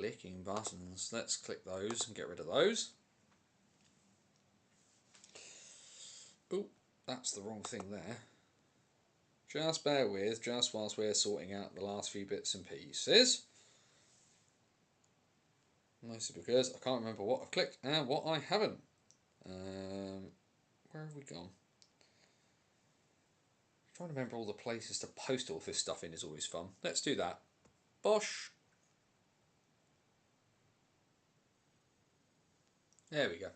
Clicking buttons. Let's click those and get rid of those. Oh, that's the wrong thing there. Just bear with, just whilst we're sorting out the last few bits and pieces. Mostly because I can't remember what I've clicked and what I haven't. Where have we gone? Trying to remember all the places to post all this stuff in is always fun. Let's do that. Bosh. There we go.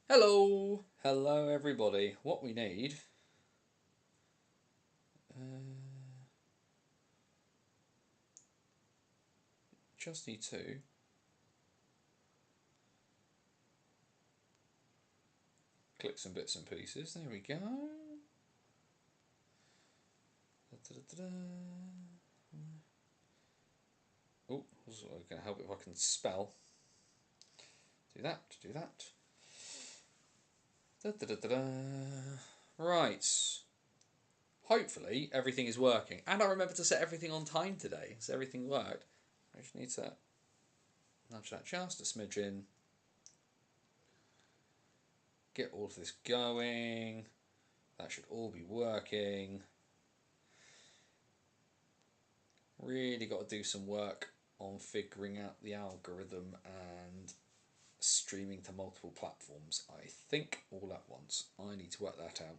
Hello. Hello everybody. What we need... just need to... click some bits and pieces. There we go. Oh, also going to help if I can spell. Do that, do that. Right. Hopefully everything is working. And I remember to set everything on time today, so everything worked. I just need to nudge that just a smidgen. Get all of this going. That should all be working. Really got to do some work on figuring out the algorithm and streaming to multiple platforms. I think all at once. I need to work that out.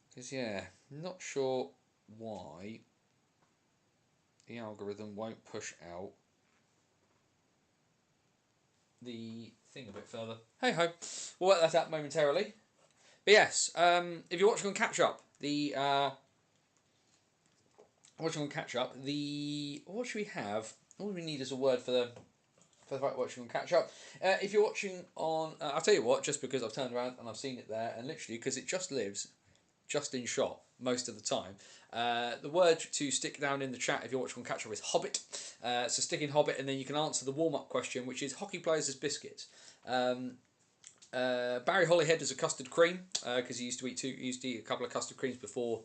Because yeah, not sure why the algorithm won't push out the thing a bit further. Hey ho, we'll work that out momentarily. But yes, if you're watching on catch up, what should we have? All we need is a word for the fact watching on catch up. If you're watching on, I'll tell you what, just because I've turned around and I've seen it there, and literally because it just lives just in shot most of the time. The word to stick down in the chat if you're watching on catch up is Hobbit. So stick in Hobbit, and then you can answer the warm up question, which is hockey players as biscuits. Barry Hollyhead is a custard cream because he used to eat a couple of custard creams before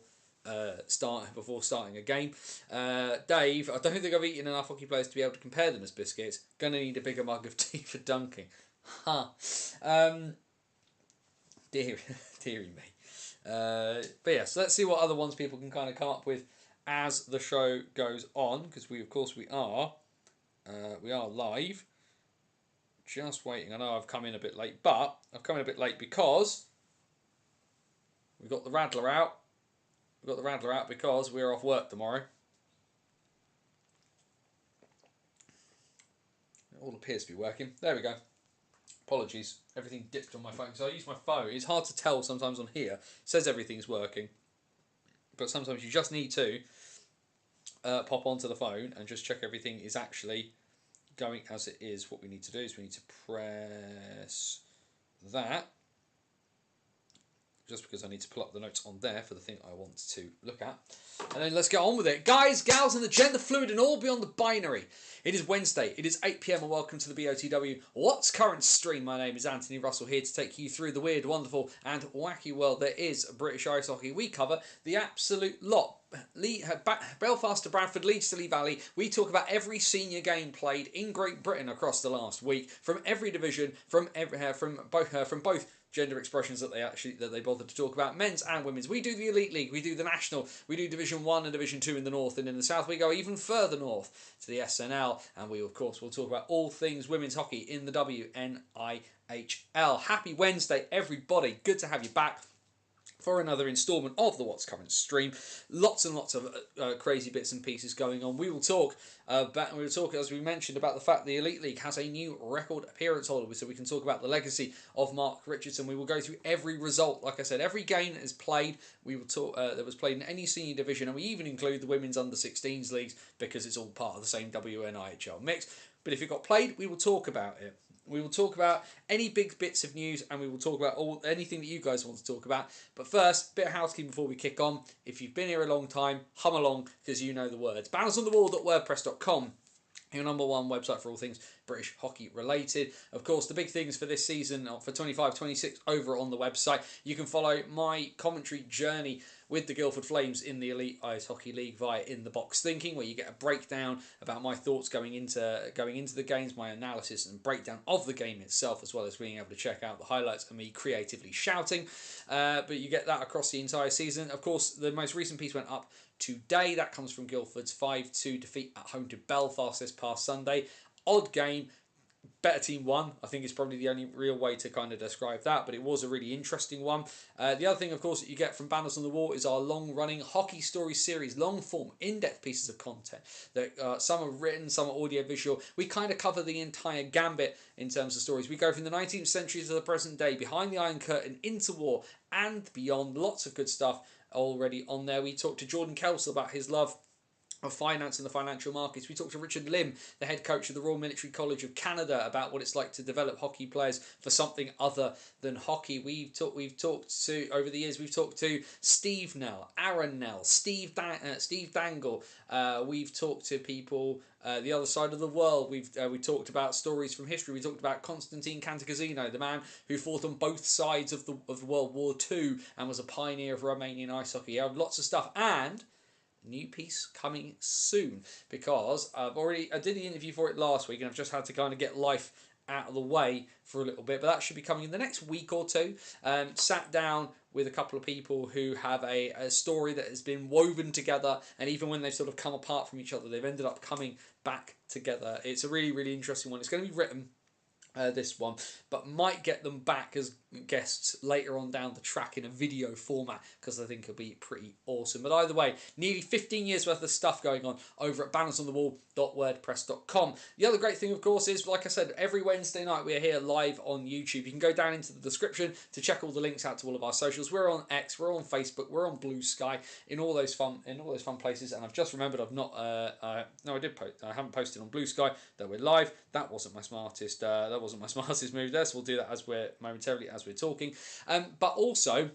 starting a game. Dave, I don't think I've eaten enough hockey players to be able to compare them as biscuits. Gonna need a bigger mug of tea for dunking. Ha. Deary me. But yeah, so let's see what other ones people can kind of come up with as the show goes on, because we are live. Just waiting. I know I've come in a bit late, but I've come in a bit late because we've got the Rattler out. We've got the Rattler out because we're off work tomorrow. It all appears to be working. There we go. Apologies, everything dipped on my phone. So I use my phone. It's hard to tell sometimes on here. It says everything's working, but sometimes you just need to pop onto the phone and just check everything is actually going as it is. What we need to do is we need to press that, just because I need to pull up the notes on there for the thing I want to look at. And then let's get on with it. Guys, gals, and the gender fluid and all beyond the binary. It is Wednesday. It is 8 PM and welcome to the BOTW What's Current stream. My name is Anthony Russell, here to take you through the weird, wonderful and wacky world that is British ice hockey. We cover the absolute lot. Belfast to Bradford, Leeds to Lee Valley. We talk about every senior game played in Great Britain across the last week, from every division, from both gender expressions that they bothered to talk about, men's and women's. We do the Elite League, we do the National, we do Division 1 and Division 2 in the north, and in the south we go even further north to the SNL, and we of course will talk about all things women's hockey in the WNIHL. Happy Wednesday everybody, good to have you back for another instalment of the What's Current stream. Lots and lots of crazy bits and pieces going on. We will talk as we mentioned, about the fact the Elite League has a new record appearance holder, so we can talk about the legacy of Mark Richardson. We will go through every result. Like I said, every game that is played, we will talk that was played in any senior division, and we even include the women's under-16s leagues because it's all part of the same WNIHL mix. But if it got played, we will talk about it. We will talk about any big bits of news, and we will talk about anything that you guys want to talk about. But first, bit of housekeeping before we kick on. If you've been here a long time, hum along because you know the words. bannersonthewall.wordpress.com, your number one website for all things British hockey related. Of course, the big things for this season, for 25-26, over on the website. You can follow my commentary journey with the Guildford Flames in the Elite Ice Hockey League via In the Box Thinking, where you get a breakdown about my thoughts going into the games, my analysis and breakdown of the game itself, as well as being able to check out the highlights and me creatively shouting. But you get that across the entire season. Of course, the most recent piece went up today. That comes from Guildford's 5-2 defeat at home to Belfast this past Sunday. Odd game. Better team won, I think, is probably the only real way to kind of describe that, but it was a really interesting one. The other thing, of course, that you get from Banners on the Wall is our long-running Hockey Story series, long-form, in-depth pieces of content that some are written, some are audio-visual. We kind of cover the entire gambit in terms of stories. We go from the 19th century to the present day, behind the Iron Curtain, into war, and beyond. Lots of good stuff already on there. We talked to Jordan Kelsall about his love of finance and the financial markets. We talked to Richard Lim, the head coach of the Royal Military College of Canada, about what it's like to develop hockey players for something other than hockey. We've talked to over the years. We've talked to Steve Nell, Aaron Nell, Steve Dangle. We've talked to people the other side of the world. We talked about stories from history. We talked about Constantine Cantacuzino, the man who fought on both sides of the World War II and was a pioneer of Romanian ice hockey. I have lots of stuff, and new piece coming soon, because I did the interview for it last week and I've just had to kind of get life out of the way for a little bit, but that should be coming in the next week or two. Sat down with a couple of people who have a story that has been woven together, and even when they've sort of come apart from each other, they've ended up coming back together. It's a really, really interesting one. It's going to be written, this one, but might get them back as guests later on down the track in a video format, because I think it'll be pretty awesome. But either way, nearly 15 years worth of stuff going on over at bannersonthewall.wordpress.com. The other great thing, of course, is, like I said, every Wednesday night we're here live on YouTube. You can go down into the description to check all the links out to all of our socials. We're on X, we're on Facebook, we're on Blue Sky, in all those fun places. And I've just remembered I've not no, I did post. I haven't posted on Blue Sky that we're live. That wasn't my smartest move there, so we'll do that as we're talking. But also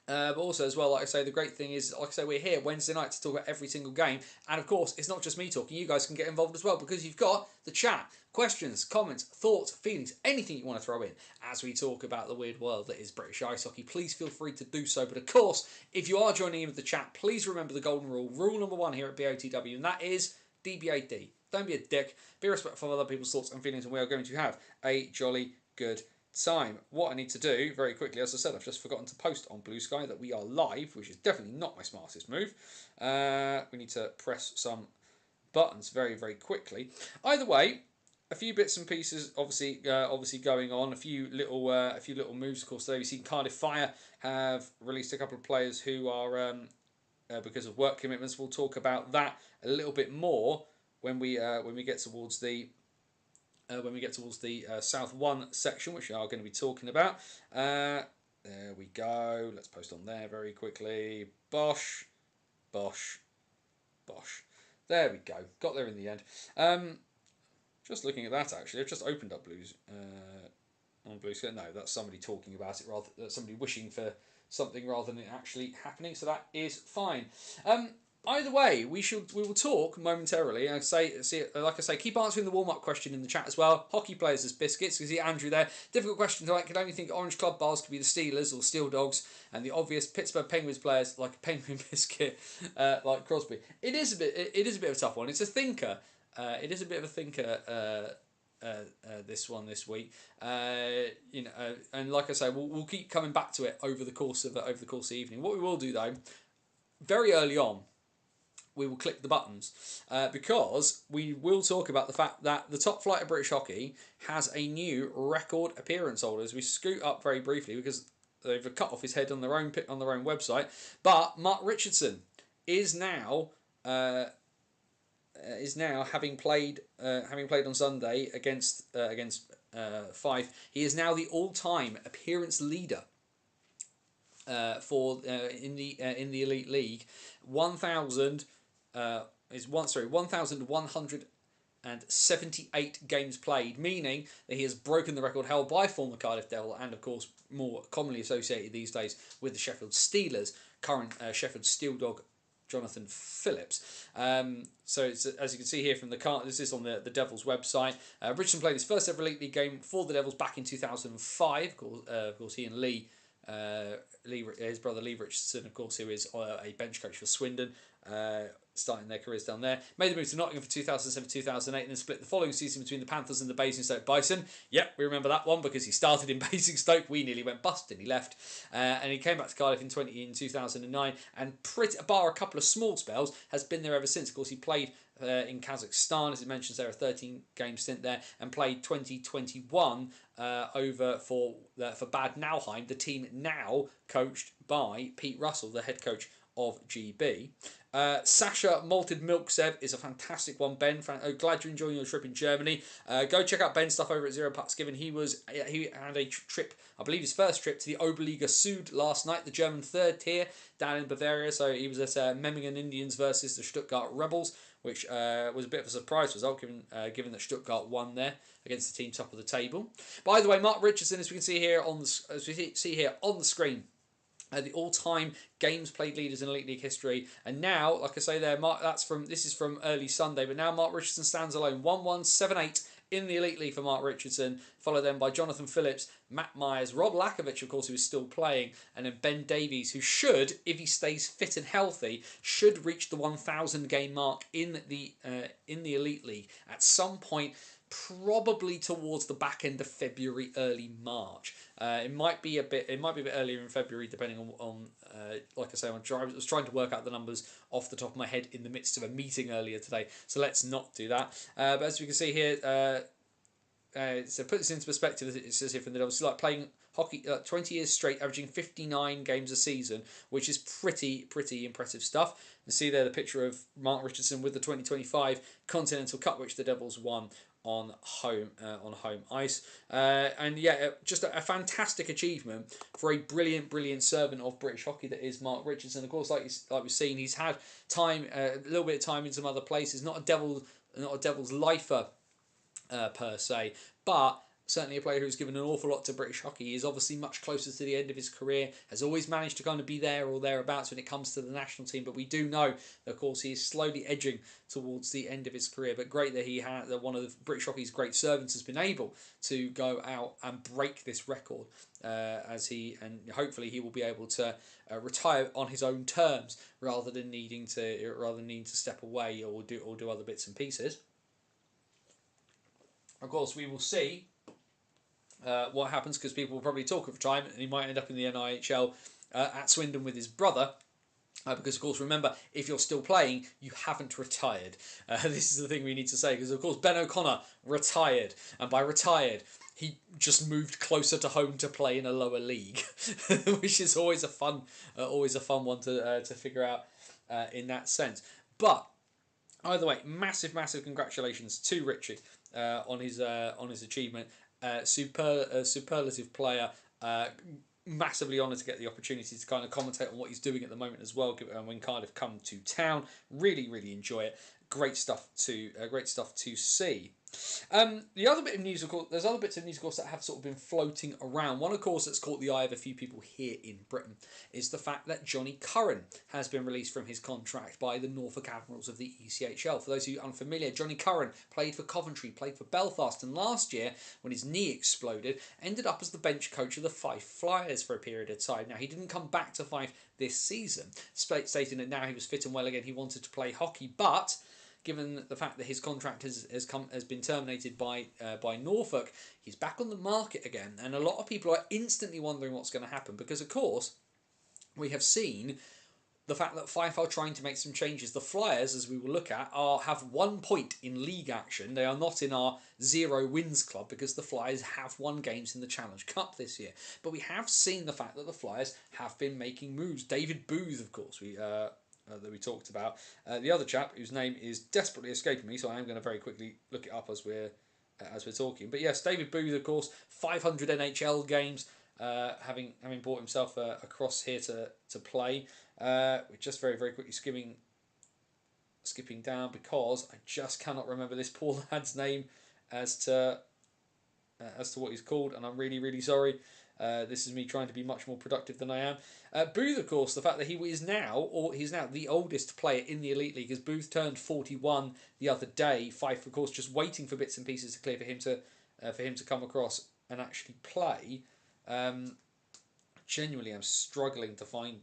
as well, like I say, the great thing is, like I say, we're here Wednesday night to talk about every single game. And of course, it's not just me talking. You guys can get involved as well, because you've got the chat, questions, comments, thoughts, feelings, anything you want to throw in as we talk about the weird world that is British ice hockey. Please feel free to do so. But of course, if you are joining in with the chat, please remember the golden rule, rule number 1 here at BOTW, and that is DBAD. Don't be a dick. Be respectful of other people's thoughts and feelings, and we are going to have a jolly good time. What I need to do very quickly, as I said, I've just forgotten to post on Blue Sky that we are live, which is definitely not my smartest move. We need to press some buttons very, very quickly. Either way, a few bits and pieces obviously going on. A few little moves. Of course, there you see Cardiff Fire have released a couple of players who are because of work commitments. We'll talk about that a little bit more when we get towards the South 1 section, which we are going to be talking about. There we go. Let's post on there very quickly. Bosh, bosh, bosh. There we go. Got there in the end. Just looking at that, actually, I've just opened up Blues on Blue Sky. No, that's somebody talking about it, rather that's somebody wishing for something rather than it actually happening. So that is fine. Either way, we will talk momentarily. Like I say, keep answering the warm-up question in the chat as well. Hockey players as biscuits. You see Andrew there. Difficult question tonight. Can only think Orange Club bars could be the Steelers or Steel Dogs, and the obvious Pittsburgh Penguins players like a penguin biscuit, like Crosby. It is a bit of a tough one. It's a thinker. It is a bit of a thinker. This week, and like I say, we'll keep coming back to it over the course of the evening. What we will do though, very early on, we will click the buttons because we will talk about the fact that the top flight of British hockey has a new record appearance holder. As we scoot up very briefly, because they've cut off his head on their own website, but Mark Richardson is now having played on Sunday against Fife. He is now the all-time appearance leader in the Elite League. 1,178 games played, meaning that he has broken the record held by former Cardiff Devil and, of course, more commonly associated these days with the Sheffield Steelers, current Sheffield Steel Dog Jonathan Phillips. So it's, as you can see here from the card, this is on the Devils website. Richardson played his first ever Elite League game for the Devils back in 2005. Of course, he and Lee his brother Lee Richardson, of course, who is a bench coach for Swindon, starting their careers down there. Made the move to Nottingham for 2007-2008 and then split the following season between the Panthers and the Basingstoke Bison. Yep, we remember that one because he started in Basingstoke. We nearly went bust and he left. And he came back to Cardiff in 2009 and bar a couple of small spells, has been there ever since. Of course, he played in Kazakhstan, as it mentions there, a 13-game stint there, and played 2021 over for Bad Nauheim, the team now coached by Pete Russell, the head coach of GB. Sasha Malted Milk Sev is a fantastic one, Ben. Glad you're enjoying your trip in Germany. Go check out Ben's stuff over at Zero Pucks Given. He had a trip, I believe his first trip, to the Oberliga Süd last night, the German third tier down in Bavaria. So he was at Memmingen Indians versus the Stuttgart Rebels, which was a bit of a surprise result given that Stuttgart won there against the team top of the table. By the way, Mark Richardson, as we can see here on the screen, the all-time games played leaders in Elite League history, and now, like I say there, this is from early Sunday, but now Mark Richardson stands alone, 1-1-7-8 in the Elite League for Mark Richardson, followed then by Jonathan Phillips, Matt Myers, Rob Lakovic, of course, who is still playing, and then Ben Davies, who should, if he stays fit and healthy, should reach the 1,000 game mark in the Elite League at some point, probably towards the back end of February, early March. It might be a bit earlier in February, depending on like I say, I was trying to work out the numbers off the top of my head in the midst of a meeting earlier today, so let's not do that. But as we can see here, so put this into perspective, it says here from the Devils, like playing hockey 20 years straight, averaging 59 games a season, which is pretty impressive stuff. You see there the picture of Mark Richardson with the 2025 Continental Cup, which the Devils won on home ice, and yeah, just a fantastic achievement for a brilliant servant of British hockey that is Mark Richardson. Of course, like we've seen, he's had time, a little bit of time in some other places. Not a Devil's lifer per se, but certainly a player who's given an awful lot to British hockey. He is obviously much closer to the end of his career, has always managed to kind of be there or thereabouts when it comes to the national team, but we do know that, of course, he is slowly edging towards the end of his career. But great that one of the British hockey's great servants has been able to go out and break this record, and hopefully he will be able to retire on his own terms rather than needing to step away or do other bits and pieces. Of course, we will see what happens, because people will probably talk of retirement and he might end up in the NIHL at Swindon with his brother. Because, of course, remember, if you're still playing, you haven't retired. This is the thing we need to say, because, of course, Ben O'Connor retired. And by retired, he just moved closer to home to play in a lower league, which is always a fun one to figure out in that sense. But either way, massive congratulations to Richie on his achievement. Superlative player. Massively honoured to get the opportunity to kind of commentate on what he's doing at the moment as well. When Cardiff come to town, really enjoy it. Great stuff to see. The other bit of news, of course, there's other bits of news, of course, that have sort of been floating around. One, of course, that's caught the eye of a few people here in Britain is the fact that Johnny Curran has been released from his contract by the Norfolk Admirals of the ECHL. For those of you unfamiliar, Johnny Curran played for Coventry, played for Belfast, and last year, when his knee exploded, ended up as the bench coach of the Fife Flyers for a period of time. Now, he didn't come back to Fife this season, stating that now he was fit and well again, he wanted to play hockey, but given the fact that his contract has been terminated by Norfolk, he's back on the market again, and a lot of people are instantly wondering what's going to happen, because, of course, we have seen the fact that Fife are trying to make some changes. The Flyers, as we will look at, have 1 point in league action. They are not in our 0 wins club, because the Flyers have won games in the Challenge Cup this year. But we have seen the fact that the Flyers have been making moves. David Booth, of course, that we talked about. The other chap, whose name is desperately escaping me, so I am going to very quickly look it up as we're talking. But yes, David Booth, of course, 500 NHL games, having brought himself across here to play. We're just very quickly skipping down, because I just cannot remember this poor lad's name as to what he's called, and I'm really sorry. This is me trying to be much more productive than I am. Booth, of course, the fact that he's now the oldest player in the Elite League, as Booth turned 41 the other day. Fife, of course, just waiting for bits and pieces to clear for him to come across and actually play. genuinely am struggling to find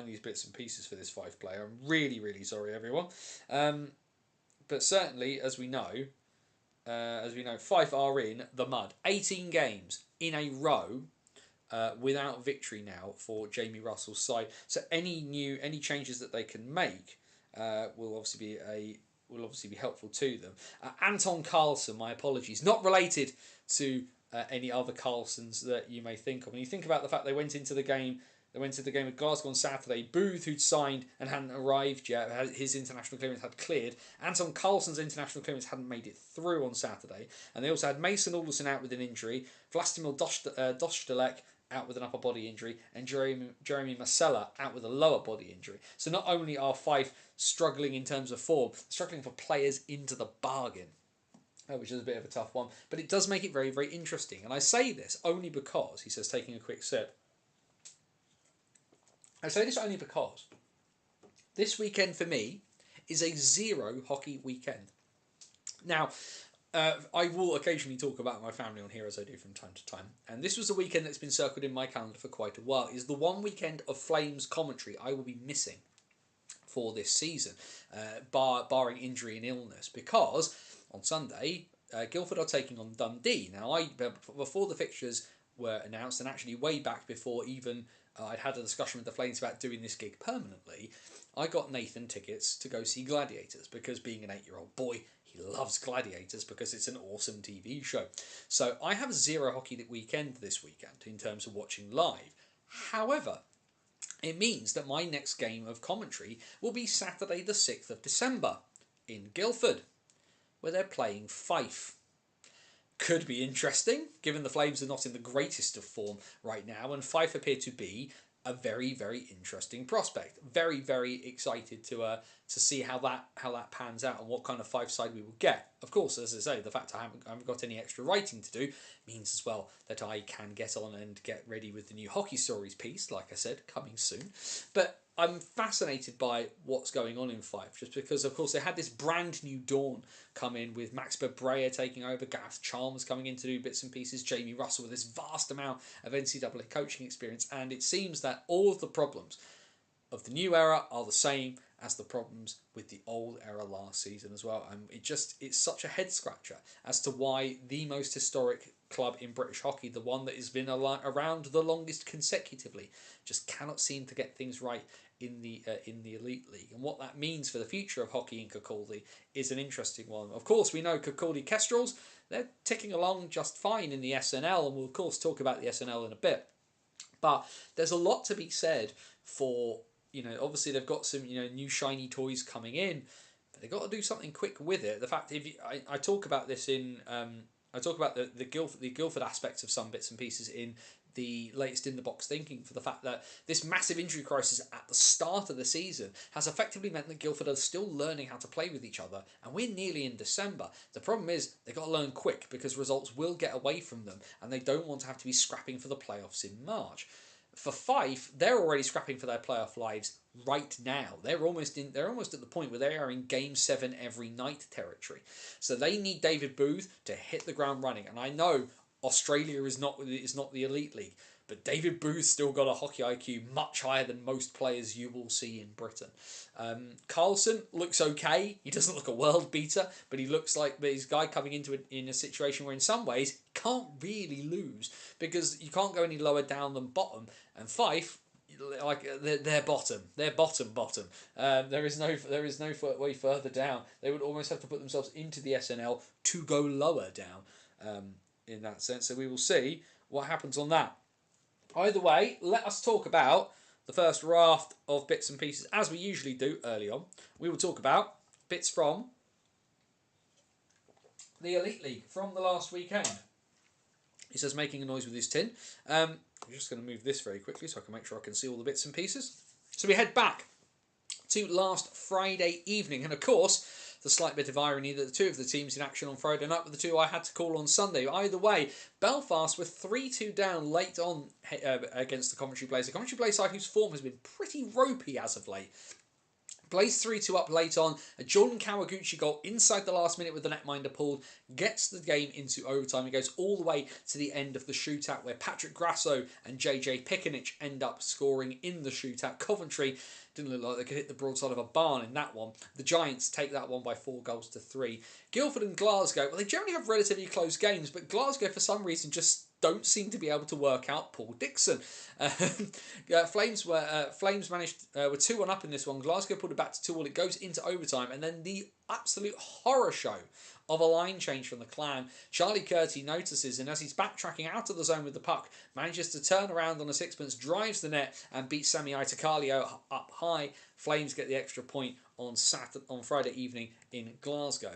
these bits and pieces for this Fife player. I'm really, really sorry, everyone. But certainly, as we know, Fife are in the mud. 18 games in a row without victory now for Jamie Russell's side. So any changes that they can make will obviously be helpful to them. Anton Carlson, my apologies, not related to any other Carlsons that you may think of. When you think about the fact they went into the game with Glasgow on Saturday. Booth, who'd signed and hadn't arrived yet, his international clearance had cleared. Anton Carlson's international clearance hadn't made it through on Saturday. And they also had Mason Alderson out with an injury, Vlastimil Dostalek out with an upper body injury, and Jeremy Masella out with a lower body injury. So not only are Fife struggling in terms of form, struggling for players into the bargain, which is a bit of a tough one. But it does make it very, very interesting. And I say this only because, he says, taking a quick sip, I say this only because this weekend for me is a zero hockey weekend. Now, I will occasionally talk about my family on here, as I do from time to time. And this was a weekend that's been circled in my calendar for quite a while. It is the one weekend of Flames commentary I will be missing for this season, barring injury and illness, because on Sunday, Guildford are taking on Dundee. Now, before the fixtures were announced, and actually way back before even I'd had a discussion with the Flames about doing this gig permanently, I got Nathan tickets to go see Gladiators, because being an 8-year-old boy, he loves Gladiators because it's an awesome TV show. So I have zero hockey weekend this weekend in terms of watching live. However, it means that my next game of commentary will be Saturday the 6th of December in Guildford, where they're playing Fife. Could be interesting, given the Flames are not in the greatest of form right now, and Fife appear to be a very, very interesting prospect. Very, very excited to see how that pans out and what kind of Fife side we will get. Of course, as I say, the fact I haven't got any extra writing to do means as well that I can get on and get ready with the new Hockey Stories piece, like I said, coming soon. But I'm fascinated by what's going on in Fife, just because, of course, they had this brand new dawn come in with Max Bebrea taking over, Gareth Chalmers coming in to do bits and pieces, Jamie Russell with this vast amount of NCAA coaching experience, and it seems that all of the problems of the new era are the same as the problems with the old era last season as well. And it's such a head scratcher as to why the most historic club in British hockey, the one that has been around the longest consecutively, just cannot seem to get things right in the Elite League. And what that means for the future of hockey in Kirkcaldy is an interesting one. Of course, we know Kirkcaldy Kestrels, they're ticking along just fine in the SNL, and we'll of course talk about the SNL in a bit. But there's a lot to be said for, obviously they've got some, new shiny toys coming in, but they've got to do something quick with it. The fact, I talk about this in, I talk about the Guildford aspects of some bits and pieces in the latest In the Box thinking, for the fact that this massive injury crisis at the start of the season has effectively meant that Guildford are still learning how to play with each other, and we're nearly in December. The problem is they've got to learn quick, because results will get away from them, and they don't want to have to be scrapping for the playoffs in March. For Fife, they're already scrapping for their playoff lives right now. They're almost at the point where they are in Game 7 every night territory. So they need David Booth to hit the ground running. And I know Australia is not the Elite League, but David Booth's still got a hockey IQ much higher than most players you will see in Britain. Carlson looks okay. He doesn't look a world beater, but he looks like this guy coming into it in a situation where in some ways can't really lose, because you can't go any lower down than bottom. And Fife, like they're bottom. They're bottom. There is no way further down. They would almost have to put themselves into the SNL to go lower down. In that sense, so we will see what happens on that. Either way, let us talk about the first raft of bits and pieces, as we usually do early on. We will talk about bits from the Elite League from the last weekend. He says, making a noise with his tin. I'm just going to move this very quickly so I can make sure I can see all the bits and pieces. So we head back to last Friday evening, and of course, the slight bit of irony that the two of the teams in action on Friday night were the two I had to call on Sunday. Either way, Belfast were 3-2 down late on against the Coventry Blaze. The Coventry Blaze side whose form has been pretty ropey as of late. Blaze 3-2 up late on. A Jordan Kawaguchi goal inside the last minute with the netminder pulled gets the game into overtime. It goes all the way to the end of the shootout where Patrick Grasso and JJ Pikanich end up scoring in the shootout. Coventry didn't look like they could hit the broadside of a barn in that one. The Giants take that one by 4-3. Guildford and Glasgow, well, they generally have relatively close games, but Glasgow for some reason just don't seem to be able to work out Paul Dixon. Flames managed were 2-1 up in this one. Glasgow pulled it back to 2-2. It goes into overtime, and then the absolute horror show of a line change from the Clan. Charlie Curtie notices, and as he's backtracking out of the zone with the puck, manages to turn around on a sixpence, drives the net, and beats Sami Itakalio up high. Flames get the extra point on Friday evening in Glasgow.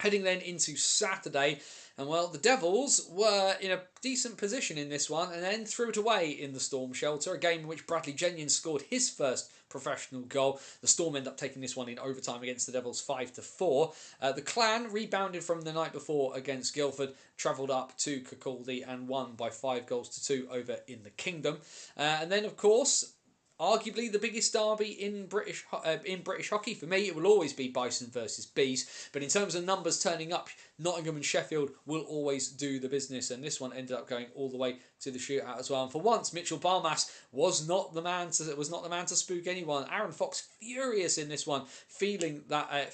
Heading then into Saturday, and well, the Devils were in a decent position in this one and then threw it away in the Storm shelter, a game in which Bradley Jenyons scored his first professional goal. The Storm end up taking this one in overtime against the Devils 5-4. The Clan rebounded from the night before against Guildford, travelled up to Kirkcaldy and won by 5-2 over in the Kingdom. And then, of course, arguably the biggest derby in British hockey. For me, it will always be Bison versus Bees. But in terms of numbers turning up, Nottingham and Sheffield will always do the business. And this one ended up going all the way to the shootout as well. And for once, Mitchell Barmas was not the man to spook anyone. Aaron Fox furious in this one, feeling that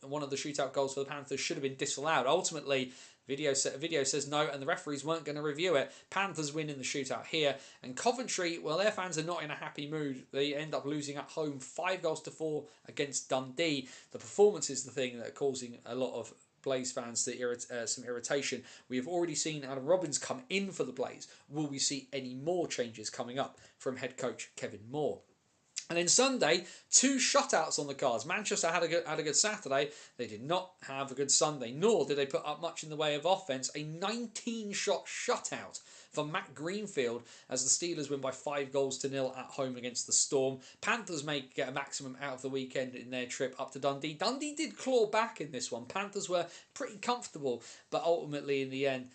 one of the shootout goals for the Panthers should have been disallowed. Ultimately, Video says no, and the referees weren't going to review it. Panthers win in the shootout here. And Coventry, well, their fans are not in a happy mood. They end up losing at home 5-4 against Dundee. The performance is the thing that are causing a lot of Blaze fans some irritation. We have already seen Adam Robbins come in for the Blaze. Will we see any more changes coming up from head coach Kevin Moore? And then Sunday, 2 shutouts on the cards. Manchester had a good Saturday. They did not have a good Sunday, nor did they put up much in the way of offence. A 19-shot shutout for Matt Greenfield as the Steelers win by 5-0 at home against the Storm. Panthers may get a maximum out of the weekend in their trip up to Dundee. Dundee did claw back in this one. Panthers were pretty comfortable, but ultimately in the end,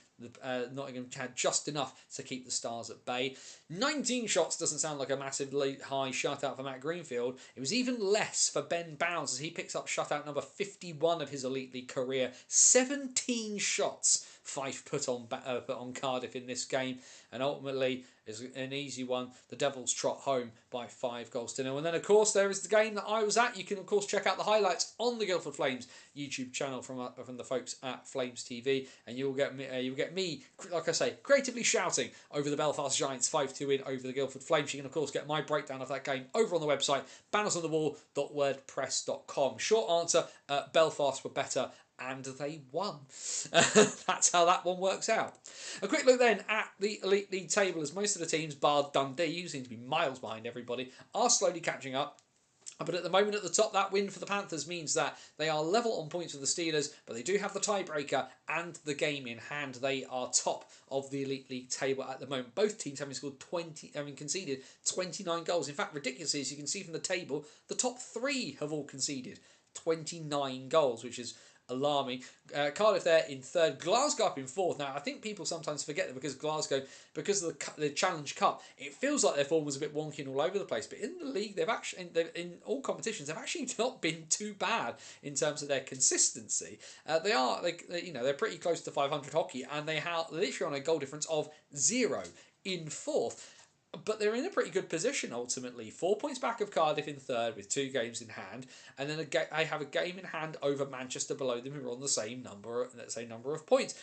Nottingham had just enough to keep the Stars at bay. 19 shots doesn't sound like a massively high shutout for Matt Greenfield. It was even less for Ben Bowles as he picks up shutout number 51 of his Elite League career. 17 shots Fife put on Cardiff in this game, and ultimately is an easy one. The Devils trot home by 5-0. And then, of course, there is the game that I was at. You can, of course, check out the highlights on the Guildford Flames YouTube channel from the folks at Flames TV, and you'll get me, like I say, creatively shouting over the Belfast Giants 5-2 win over the Guildford Flames. You can, of course, get my breakdown of that game over on the website, bannersonthewall.wordpress.com. Short answer, Belfast were better, and they won. That's how that one works out. A quick look then at the Elite League table, as most of the teams, bar Dundee, who seem to be miles behind everybody, are slowly catching up. But at the moment at the top, that win for the Panthers means that they are level on points with the Steelers, but they do have the tiebreaker and the game in hand. They are top of the Elite League table at the moment. Both teams having conceded 29 goals. In fact, ridiculously, as you can see from the table, the top 3 have all conceded 29 goals, which is alarming. Cardiff there in 3rd, Glasgow up in 4th. Now, I think people sometimes forget that because Glasgow, because of the Challenge Cup, it feels like their form was a bit wonky and all over the place. But in the league, they've in all competitions, they've actually not been too bad in terms of their consistency. They're pretty close to 500 hockey, and they are literally on a goal difference of 0 in 4th. But they're in a pretty good position ultimately. 4 points back of Cardiff in 3rd with 2 games in hand, and then I have a game in hand over Manchester below them, who are on the same number of points.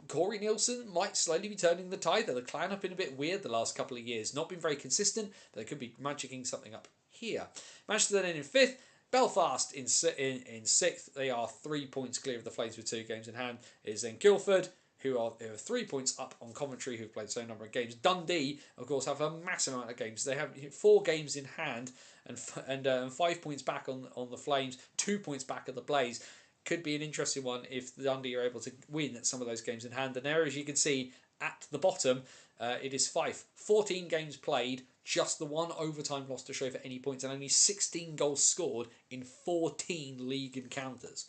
Corey Nielsen might slowly be turning the tide. The Clan have been a bit weird the last couple of years, not been very consistent, but they could be magicking something up here. Manchester then in 5th. Belfast in 6th. They are 3 points clear of the Flames with 2 games in hand. It is then Guildford, who are 3 points up on Coventry, who've played the same number of games. Dundee, of course, have a massive amount of games. They have 4 games in hand and 5 points back on the Flames, 2 points back at the Blaze. Could be an interesting one if Dundee are able to win some of those games in hand. And there, as you can see at the bottom, it is Fife. 14 games played, just the 1 overtime loss to show for any points, and only 16 goals scored in 14 league encounters.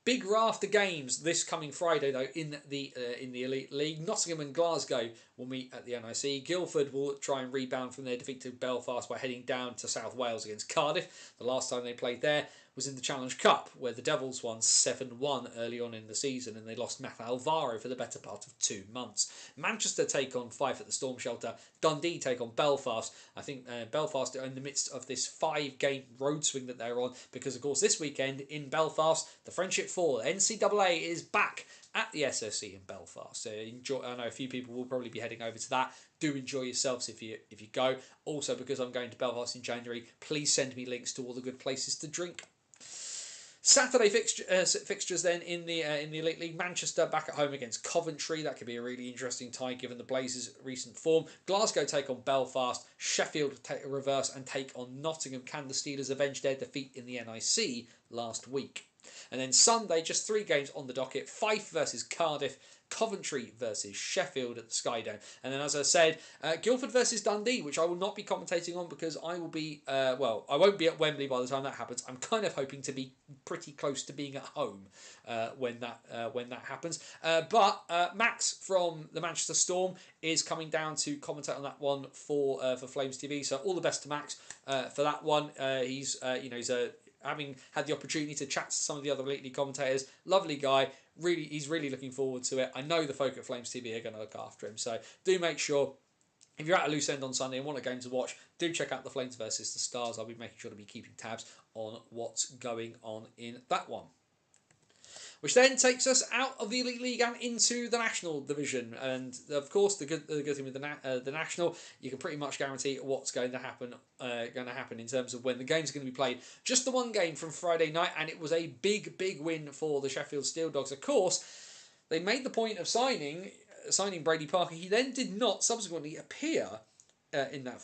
Big raft of games this coming Friday though in the Elite League. Nottingham and Glasgow will meet at the NIC. Guildford will try and rebound from their defeat to Belfast by heading down to South Wales against Cardiff. The last time they played there was in the Challenge Cup, where the Devils won 7-1 early on in the season, and they lost Matt Alvaro for the better part of 2 months. Manchester take on Fife at the Storm Shelter. Dundee take on Belfast. I think Belfast are in the midst of this 5-game road swing that they're on, because of course this weekend in Belfast, the Friendship 4, NCAA is back at the SSE in Belfast. So enjoy. I know a few people will probably be heading over to that. Do enjoy yourselves if you go. Also, because I'm going to Belfast in January, please send me links to all the good places to drink. Saturday fixtures then in the Elite League. Manchester back at home against Coventry. That could be a really interesting tie given the Blazers' recent form. Glasgow take on Belfast. Sheffield take a reverse and take on Nottingham. Can the Steelers avenge their defeat in the NIC last week? And then Sunday, just 3 games on the docket. Fife versus Cardiff. Coventry versus Sheffield at the Skydome. And then, as I said, Guildford versus Dundee, which I will not be commentating on because I will be, I won't be at Wembley by the time that happens. I'm kind of hoping to be pretty close to being at home when that happens. But Max from the Manchester Storm is coming down to commentate on that one for Flames TV. So all the best to Max for that one. He's having had the opportunity to chat to some of the other Elite League commentators. Lovely guy. He's really looking forward to it. I know the folk at Flames TV are going to look after him. So do make sure, if you're at a loose end on Sunday and want a game to watch, do check out the Flames versus the Stars. I'll be making sure to be keeping tabs on what's going on in that one. Which then takes us out of the Elite League and into the National Division. And of course, the good thing with the National, you can pretty much guarantee what's going to happen. In terms of when the game's going to be played. Just the one game from Friday night, and it was a big win for the Sheffield Steel Dogs. Of course, they made the point of signing Brady Parker. He then did not subsequently appear in that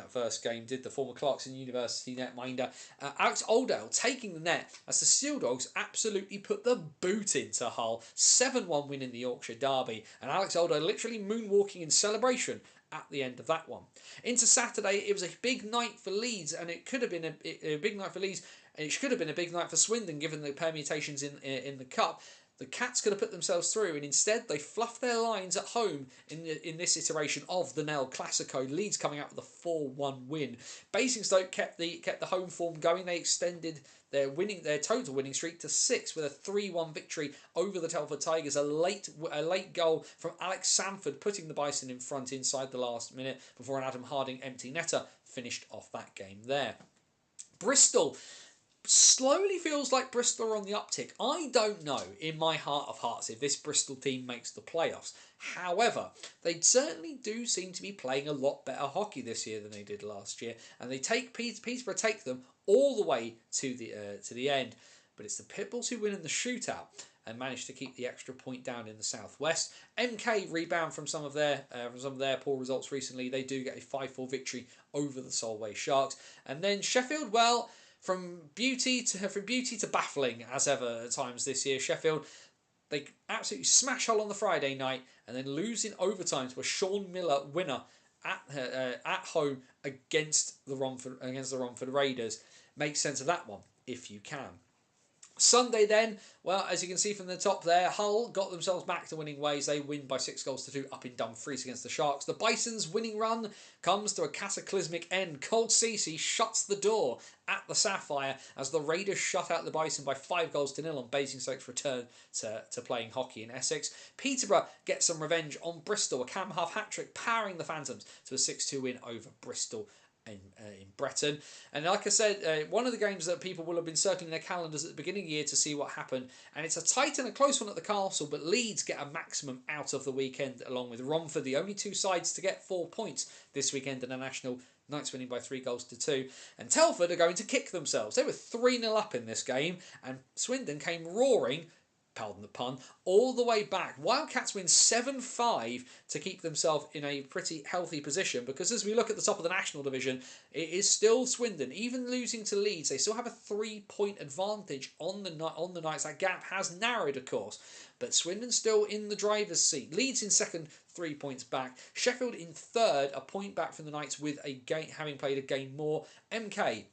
first game. Did the former Clarkson University netminder Alex Oldale taking the net as the Steel Dogs absolutely put the boot into Hull. 7-1 win in the Yorkshire Derby, and Alex Oldale literally moonwalking in celebration at the end of that one. Into Saturday, it was a big night for Leeds, and it could have been a big night for Leeds, and it should have been a big night for Swindon given the permutations in the cup. The Cats could have put themselves through, and instead they fluffed their lines at home in this iteration of the Nell Classico. Leeds coming out with a 4-1 win. Basingstoke kept the home form going. They extended their total winning streak to 6 with a 3-1 victory over the Telford Tigers. A late goal from Alex Sanford putting the Bison in front inside the last minute before an Adam Harding empty netter finished off that game there. Bristol. Slowly feels like Bristol are on the uptick. I don't know, in my heart of hearts, if this Bristol team makes the playoffs. However, they certainly do seem to be playing a lot better hockey this year than they did last year, and Peterborough take them all the way to the end. But it's the Pitbulls who win in the shootout and manage to keep the extra point down in the southwest. MK rebound from some of their poor results recently. They do get a 5-4 victory over the Solway Sharks, and then Sheffield, well, From beauty to baffling as ever at times this year, Sheffield, they absolutely smash Hull on the Friday night and then lose in overtime to a Sean Miller winner at home against the Romford Raiders. Make sense of that one if you can. Sunday then, well, as you can see from the top there, Hull got themselves back to winning ways. They win by 6-2 up in Dumfries against the Sharks. The Bison's winning run comes to a cataclysmic end. Cold Ceci shuts the door at the Sapphire as the Raiders shut out the Bison by 5-0 on Basingstoke's return to playing hockey in Essex. Peterborough gets some revenge on Bristol. A Cam Huff hat-trick powering the Phantoms to a 6-2 win over Bristol in Breton. And like I said, one of the games that people will have been circling their calendars at the beginning of the year to see what happened, and it's a tight and a close one at the Castle, but Leeds get a maximum out of the weekend along with Romford, the only two sides to get 4 points this weekend in a national. Knights winning by 3-2, and Telford are going to kick themselves. They were 3-0 up in this game, and Swindon came roaring, pardon the pun, all the way back. Wildcats win 7-5 to keep themselves in a pretty healthy position, because as we look at the top of the National Division, it is still Swindon. Even losing to Leeds, they still have a 3-point advantage on the Knights. That gap has narrowed, of course, but Swindon still in the driver's seat. Leeds in second, 3 points back. Sheffield in third, a point back from the Knights with having played a game more. MK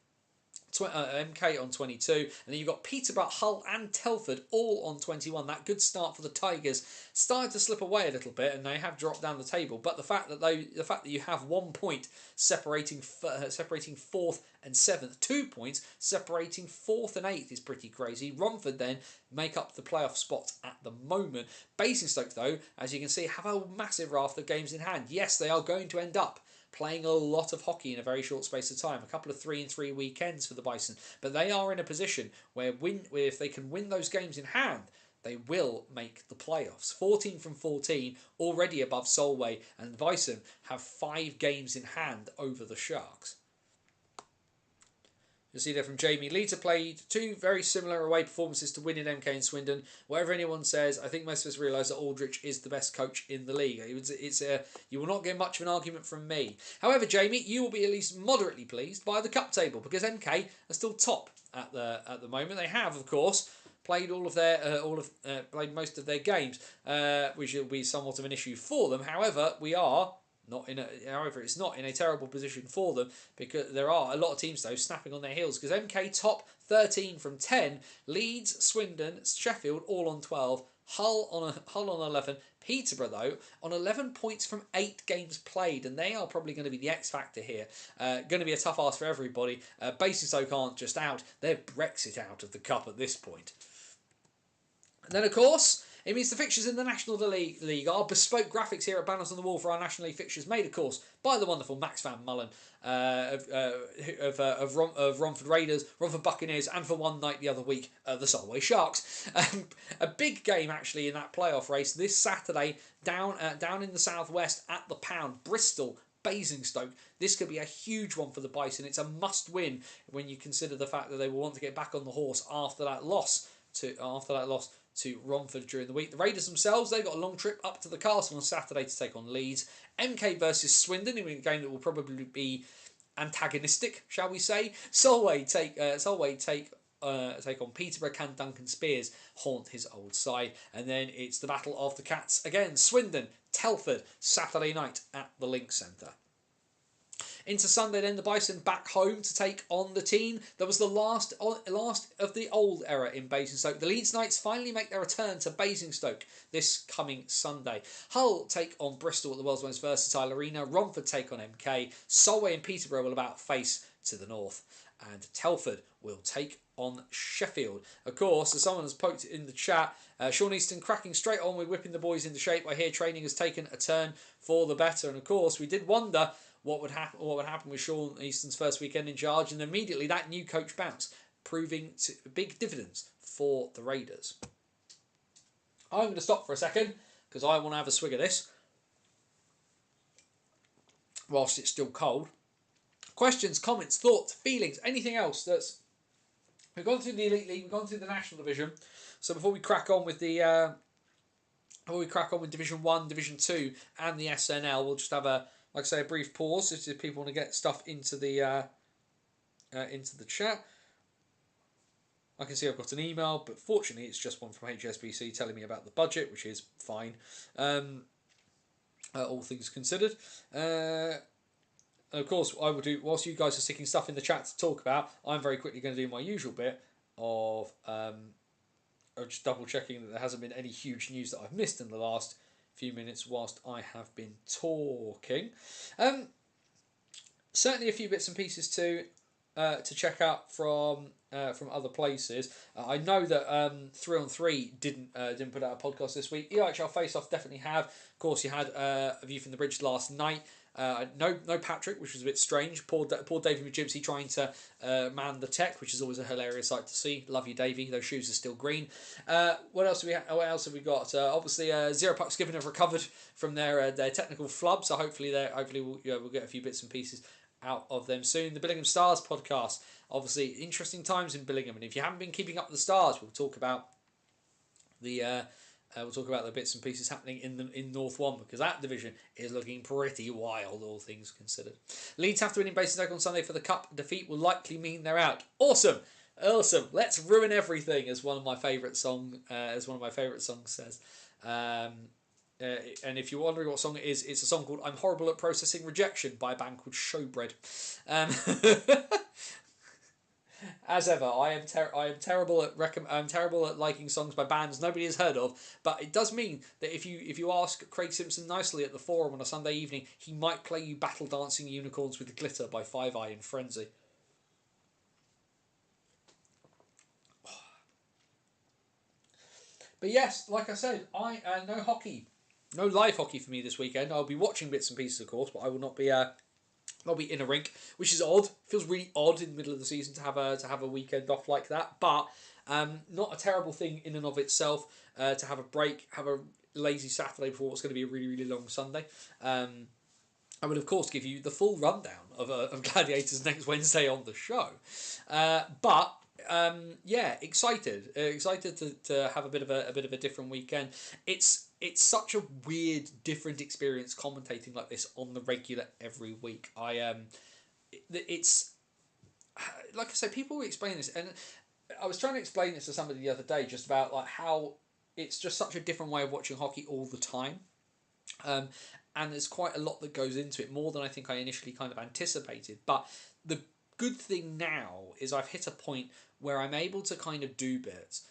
MK on 22, and then you've got Peterborough, Hull and Telford all on 21. That good start for the Tigers started to slip away a little bit, and they have dropped down the table. But the fact that you have 1 point separating fourth and seventh, 2 points separating fourth and eighth is pretty crazy. Romford then make up the playoff spot at the moment. Basingstoke, though, as you can see, have a massive raft of games in hand. Yes, they are going to end up playing a lot of hockey in a very short space of time, a couple of 3-3 weekends for the Bison, but they are in a position where if they can win those games in hand, they will make the playoffs. 14 from 14, already above Solway, and Bison have 5 games in hand over the Sharks. You'll see there from Jamie. Leeds have played 2 very similar away performances to win in MK and Swindon. Whatever anyone says, I think most of us realise that Aldrich is the best coach in the league. You will not get much of an argument from me. However, Jamie, you will be at least moderately pleased by the cup table because MK are still top at the moment. They have, of course, played played most of their games, which will be somewhat of an issue for them. However, it's not in a terrible position for them because there are a lot of teams though snapping on their heels because MK top 13 from 10, Leeds, Swindon, Sheffield all on 12, Hull on 11, Peterborough though on 11 points from 8 games played, and they are probably going to be the X factor here. Going to be a tough ask for everybody. Basingstoke aren't just out, they're Brexit out of the cup at this point. And then of course it means the fixtures in the National League are bespoke graphics here at Banners on the Wall for our National League fixtures, made, of course, by the wonderful Max Van Mullen of Romford Raiders, Romford Buccaneers, and for one night the other week, the Solway Sharks. A big game, actually, in that playoff race this Saturday down in the southwest at the Pound, Bristol, Basingstoke. This could be a huge one for the Bison. It's a must-win when you consider the fact that they will want to get back on the horse after that loss to Romford during the week. The Raiders themselves, they've got a long trip up to the Castle on Saturday to take on Leeds. MK versus Swindon in a game that will probably be antagonistic, shall we say. Solway take on Peterborough. Can Duncan Spears haunt his old side? And then it's the Battle of the Cats again. Swindon, Telford, Saturday night at the Link Centre. Into Sunday then, the Bison back home to take on the team that was the last of the old era in Basingstoke. The Leeds Knights finally make their return to Basingstoke this coming Sunday. Hull take on Bristol at the world's most versatile arena. Romford take on MK. Solway and Peterborough will about face to the north. And Telford will take on Sheffield. Of course, as someone has poked in the chat, Sean Easton cracking straight on with whipping the boys into shape. I hear training has taken a turn for the better. And of course, we did wonder what would happen with Sean Easton's first weekend in charge, and immediately that new coach bounce, proving big dividends for the Raiders. I'm going to stop for a second because I want to have a swig of this whilst it's still cold. Questions, comments, thoughts, feelings, anything else that's... We've gone through the Elite League, we've gone through the National Division. So before we crack on with Division 1, Division 2 and the SNL, we'll just have a brief pause if people want to get stuff into the chat. I can see I've got an email, but fortunately it's just one from HSBC telling me about the budget, which is fine, all things considered. And of course, I will do, whilst you guys are sticking stuff in the chat to talk about, I'm very quickly going to do my usual bit of just double checking that there hasn't been any huge news that I've missed in the last few minutes whilst I have been talking. Certainly a few bits and pieces to check out from other places. I know that 3 on 3 didn't put out a podcast this week. EIHL Face Off definitely have. Of course, you had a View from the Bridge last night. No Patrick, which was a bit strange. Poor Davey McGibsey trying to man the tech, which is always a hilarious sight to see. Love you, Davey. Those shoes are still green. What else have we got? Obviously, Zero Puck Skipping have recovered from their technical flub, so hopefully we'll get a few bits and pieces out of them soon. The Billingham Stars podcast. Obviously, interesting times in Billingham, and if you haven't been keeping up with the Stars, we'll talk about the bits and pieces happening in North 1, because that division is looking pretty wild, all things considered. Leeds have to win in Basingstoke on Sunday for the cup. Defeat will likely mean they're out. Awesome. Let's ruin everything, as one of my favourite songs says. And if you're wondering what song it is, it's a song called "I'm Horrible at Processing Rejection" by a band called Showbread. As ever, I am terrible at I'm terrible at liking songs by bands nobody has heard of. But it does mean that if you ask Craig Simpson nicely at the forum on a Sunday evening, he might play you "Battle Dancing Unicorns with Glitter" by Five Eye and Frenzy. But yes, like I said, I no hockey, no live hockey for me this weekend. I'll be watching bits and pieces, of course, but I will not be. I'll be in a rink, which is odd. Feels really odd in the middle of the season to have a weekend off like that. But not a terrible thing in and of itself. To have a break, have a lazy Saturday before what's going to be a really really long Sunday. I will of course give you the full rundown of Gladiators next Wednesday on the show. But yeah, excited to have a bit of a different weekend. It's such a weird, different experience commentating like this on the regular every week. It's like I say, people explain this, and I was trying to explain this to somebody the other day, just about like how it's just such a different way of watching hockey all the time. Um, and there's quite a lot that goes into it, more than I think I initially kind of anticipated. But the good thing now is I've hit a point where I'm able to kind of do bits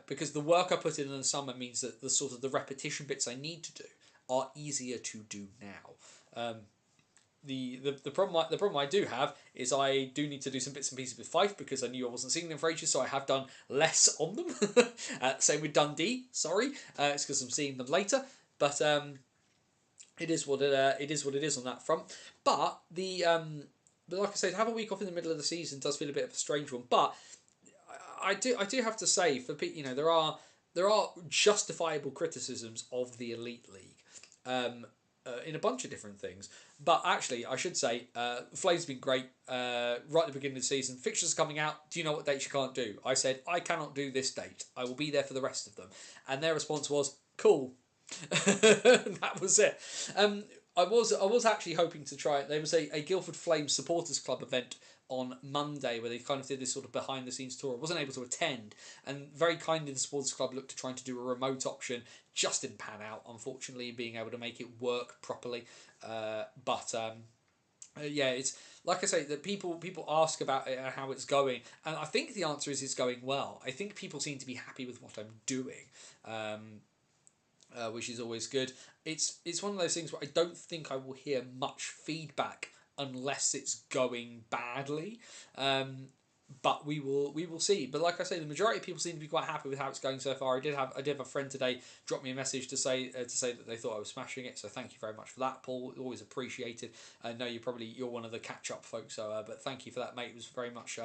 because the work I put in the summer means that the sort of the repetition bits I need to do are easier to do now. The problem I do have is I do need to do some bits and pieces with Fife because I knew I wasn't seeing them for ages, so I have done less on them. Same with Dundee. Sorry, it's because I'm seeing them later, but it is what it is on that front. But but like I said, to have a week off in the middle of the season does feel a bit of a strange one. But I do have to say, for there are justifiable criticisms of the Elite League. In a bunch of different things. But actually, I should say, Flames have been great right at the beginning of the season. Fixtures are coming out. Do you know what dates you can't do? I said, I cannot do this date. I will be there for the rest of them. And their response was, cool. That was it. I was actually hoping to try it. There was a Guildford Flames Supporters Club event on Monday where they kind of did this sort of behind the scenes tour. I wasn't able to attend, and very kindly the Supporters Club looked to trying to do a remote option. Just didn't pan out, unfortunately, being able to make it work properly. Yeah, it's like I say, that people ask about it and how it's going, and I think the answer is it's going well. I think people seem to be happy with what I'm doing. Which is always good. It's one of those things where I don't think I will hear much feedback unless it's going badly. But we will see. But like I say, the majority of people seem to be quite happy with how it's going so far. I did have a friend today drop me a message to say that they thought I was smashing it. So thank you very much for that, Paul. Always appreciated. I know you're one of the catch up folks. So but thank you for that, mate. It was very much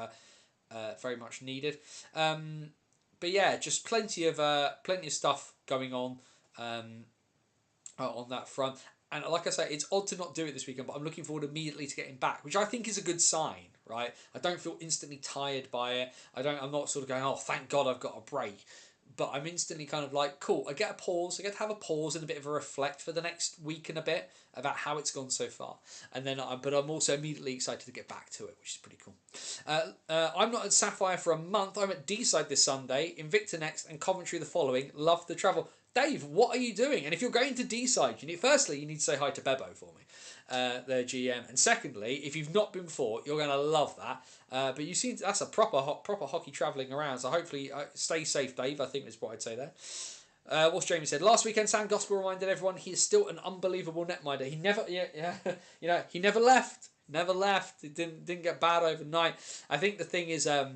needed. But yeah, just plenty of stuff going on that front. And like I say, it's odd to not do it this weekend, but I'm looking forward immediately to getting back, which I think is a good sign, right? I don't feel instantly tired by it. I'm not sort of going, oh, thank God I've got a break. But I'm instantly kind of like, cool, I get a pause. I get to have a pause and a bit of a reflect for the next week and a bit about how it's gone so far. And then, but I'm also immediately excited to get back to it, which is pretty cool. I'm not at Sapphire for a month. I'm at D-side this Sunday, Invicta next, and Coventry the following. Love the travel. Dave, what are you doing? And if you're going to D-side, you need to say hi to Bebo for me, their GM. And secondly, if you've not been before, you're going to love that. But you seem that's a proper hockey travelling around. So hopefully, stay safe, Dave. I think is what I'd say there. What's Jamie said? Last weekend, Sam Gospel reminded everyone he is still an unbelievable netminder. He never, he never left. Never left. It didn't get bad overnight. I think the thing is, I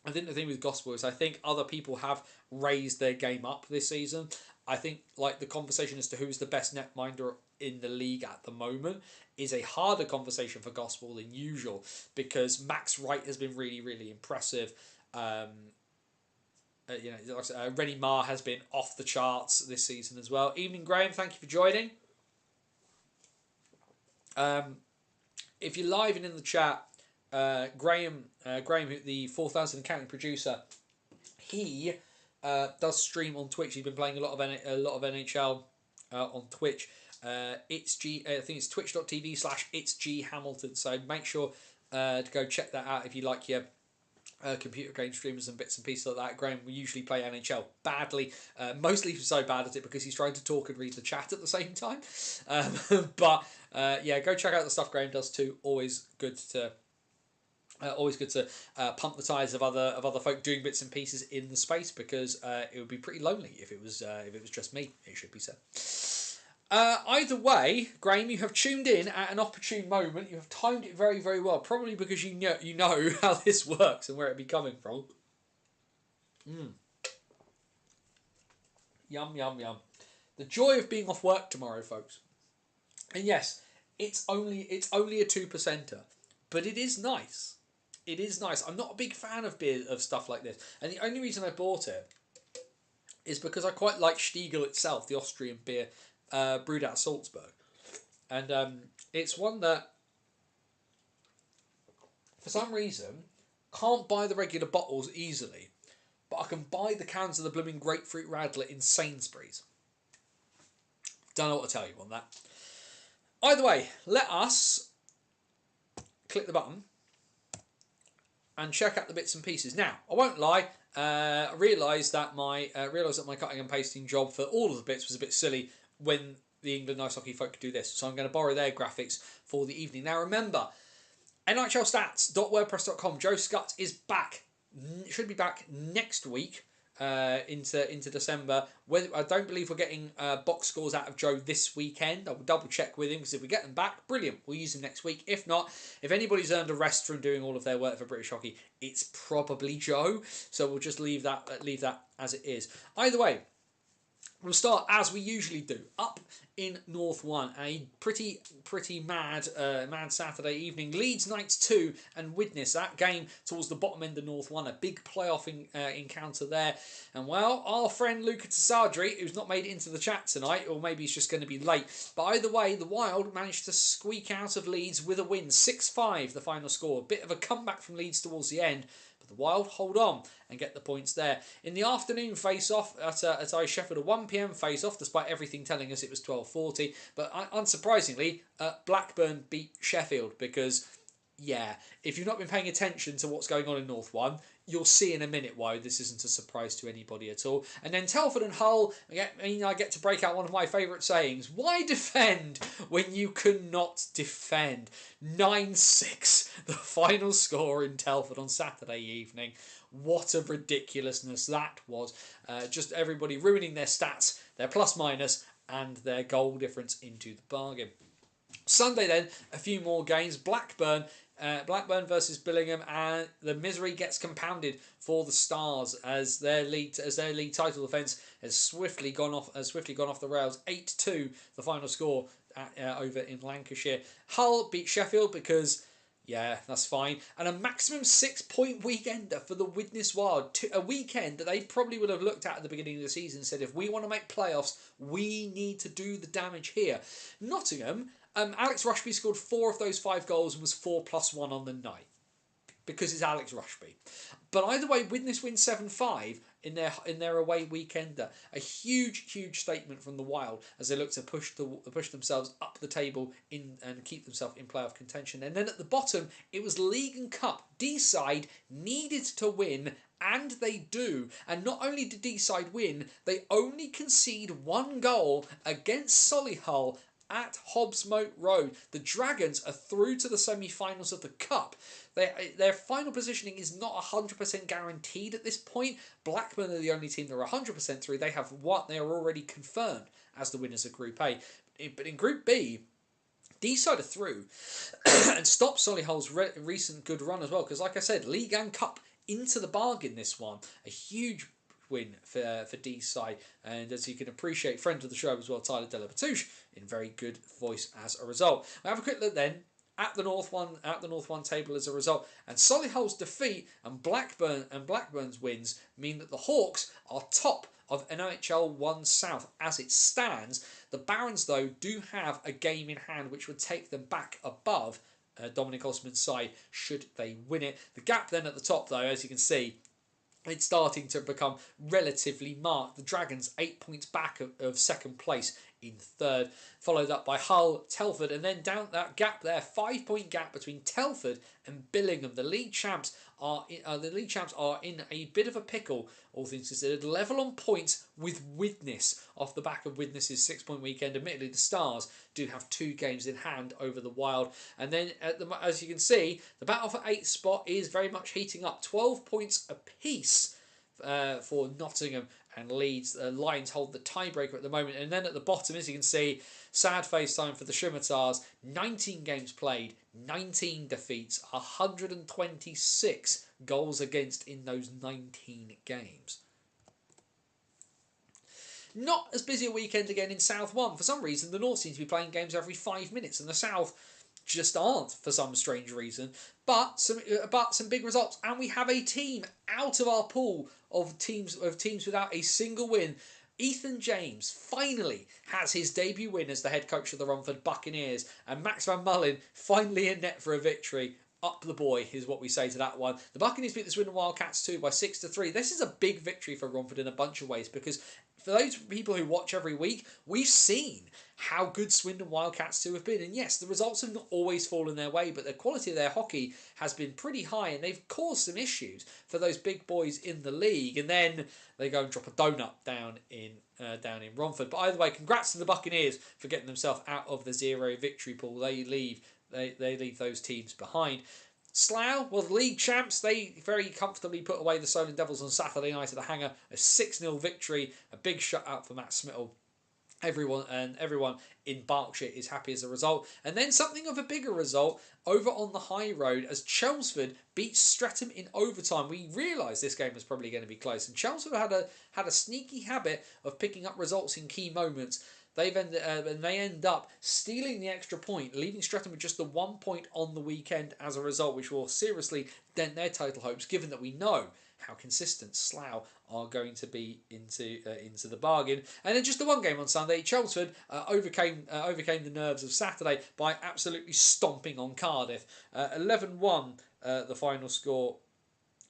think the thing with Gospel is I think other people have raised their game up this season. I think like the conversation as to who's the best netminder in the league at the moment is a harder conversation for Gospel than usual because Max Wright has been really, really impressive. Rennie Marr has been off the charts this season as well. Evening, Graham. Thank you for joining. If you're live and in the chat, Graham, the 4,000 accounting producer, he does stream on Twitch. He's been playing a lot of NHL on Twitch. I think it's twitch.tv/itsghamilton. So make sure to go check that out if you like your computer game streamers and bits and pieces like that. Graham will usually play NHL badly, mostly so bad at it because he's trying to talk and read the chat at the same time. But go check out the stuff Graham does too. Always good to Always good to pump the tyres of other folk doing bits and pieces in the space, because it would be pretty lonely if it was just me. It should be said. Either way, Graham, you have tuned in at an opportune moment. You have timed it very, very well. Probably because you know how this works and where it be coming from. Yum, yum, yum. The joy of being off work tomorrow, folks. And yes, it's only a 2%er, but it is nice. It is nice. I'm not a big fan of beer, of stuff like this, and the only reason I bought it is because I quite like Stiegl itself, the Austrian beer brewed out of Salzburg, and it's one that, for some reason, can't buy the regular bottles easily, but I can buy the cans of the blooming grapefruit radler in Sainsbury's. Don't know what to tell you on that. Either way, let us click the button and check out the bits and pieces. Now, I won't lie, I realised that my cutting and pasting job for all of the bits was a bit silly when the England Ice Hockey folk could do this. So I'm going to borrow their graphics for the evening. Now remember, NHLstats.wordpress.com. Joe Scutt is back. Should be back next week. Into December. I don't believe we're getting box scores out of Joe this weekend. I will double check with him, because if we get them back, brilliant, we'll use them next week. If not, if anybody's earned a rest from doing all of their work for British hockey, it's probably Joe. So we'll just leave that as it is. Either way, we'll start as we usually do, up in North 1. A pretty mad Saturday evening. Leeds Knights 2 and Widnes. That game towards the bottom end of North 1. A big playoff encounter there. And well, our friend Luca Tassadri, who's not made it into the chat tonight, or maybe he's just going to be late. But either way, the Wild managed to squeak out of Leeds with a win. 6-5 the final score. A bit of a comeback from Leeds towards the end. The Wild hold on and get the points there. In the afternoon face-off at Ice Sheffield, a 1 p.m. face-off, despite everything telling us it was 12:40. But unsurprisingly, Blackburn beat Sheffield, because, yeah, if you've not been paying attention to what's going on in North 1, you'll see in a minute why this isn't a surprise to anybody at all. And then Telford and Hull, I get to break out one of my favourite sayings. Why defend when you cannot defend? 9-6, the final score in Telford on Saturday evening. What a ridiculousness that was. Just everybody ruining their stats, their plus-minus, and their goal difference into the bargain. Sunday then, a few more games. Blackburn versus Billingham, and the misery gets compounded for the Stars as their league title defence has swiftly gone off the rails. 8-2 the final score over in Lancashire. Hull beat Sheffield because, yeah, that's fine. And a maximum 6-point weekender for the Widnes Wild. A weekend that they probably would have looked at the beginning of the season and said, if we want to make playoffs, we need to do the damage here. Nottingham, Alex Rushby scored 4 of those 5 goals and was 4+1 on the night, because it's Alex Rushby. But either way, Widnes win 7-5 in their away weekender. A huge statement from the Wild as they look to push themselves up the table and keep themselves in playoff contention. And then at the bottom, it was League and Cup. D-side needed to win, and they do. And not only did D-side win, they only concede 1 goal against Solihull at Hobbs-Moat Road. The Dragons are through to the semi-finals of the Cup. Their final positioning is not 100% guaranteed at this point. Blackburn are the only team that are 100% through. They are already confirmed as the winners of Group A. But in Group B, D-side are through and stop Solihull's recent good run as well. Because like I said, League and Cup into the bargain this one. A huge win for D-side, and as you can appreciate, friend of the show as well, Tyler Delabatouche, in very good voice as a result. We'll have a quick look then at the North One table as a result, and Solihull's defeat and Blackburn's wins mean that the Hawks are top of NHL 1 South as it stands. The Barons, though, do have a game in hand which would take them back above Dominic Osman's side should they win it. The gap then at the top, though, as you can see, it's starting to become relatively marked. The Dragons 8 points back of second place in third, followed up by Hull, Telford, and then down that gap there, 5-point gap between Telford and Billingham. The league champs are in a bit of a pickle, all things considered. Level on points with Widnes off the back of Widnes's 6-point weekend. Admittedly, the Stars do have 2 games in hand over the Wild, and then as you can see, the battle for 8th spot is very much heating up. 12 points apiece for Nottingham and Leeds. Lions hold the tiebreaker at the moment. And then at the bottom, as you can see, sad face time for the Scimitars. 19 games played, 19 defeats, 126 goals against in those 19 games. Not as busy a weekend again in South 1. For some reason, the North seem to be playing games every 5 minutes, and the South just aren't for some strange reason. But some big results, and we have a team out of our pool of teams without a single win. Ethan James finally has his debut win as the head coach of the Romford Buccaneers, and Max Van Mullen finally in net for a victory. Up the boy is what we say to that one. The Buccaneers beat the Swindon Wildcats 2 by 6-3. This is a big victory for Romford in a bunch of ways, because for those people who watch every week, we've seen how good Swindon Wildcats 2 have been. And yes, the results have not always fallen their way, but the quality of their hockey has been pretty high, and they've caused some issues for those big boys in the league. And then they go and drop a donut down in Romford. But either way, congrats to the Buccaneers for getting themselves out of the 0 victory pool. They leave those teams behind. Slough, well, the league champs, they very comfortably put away the Solent Devils on Saturday night at the Hangar. A 6-0 victory, a big shutout for Matt Smittle. Everyone in Berkshire is happy as a result. And then something of a bigger result over on the high road as Chelmsford beat Streatham in overtime. We realised this game was probably going to be close, and Chelmsford had a sneaky habit of picking up results in key moments. They end up stealing the extra point, leaving Streatham with just the 1 point on the weekend as a result, which will seriously dent their total hopes, given that we know how consistent Slough are going to be into the bargain. And then just the one game on Sunday, Chelmsford overcame the nerves of Saturday by absolutely stomping on Cardiff. 11-1 the final score.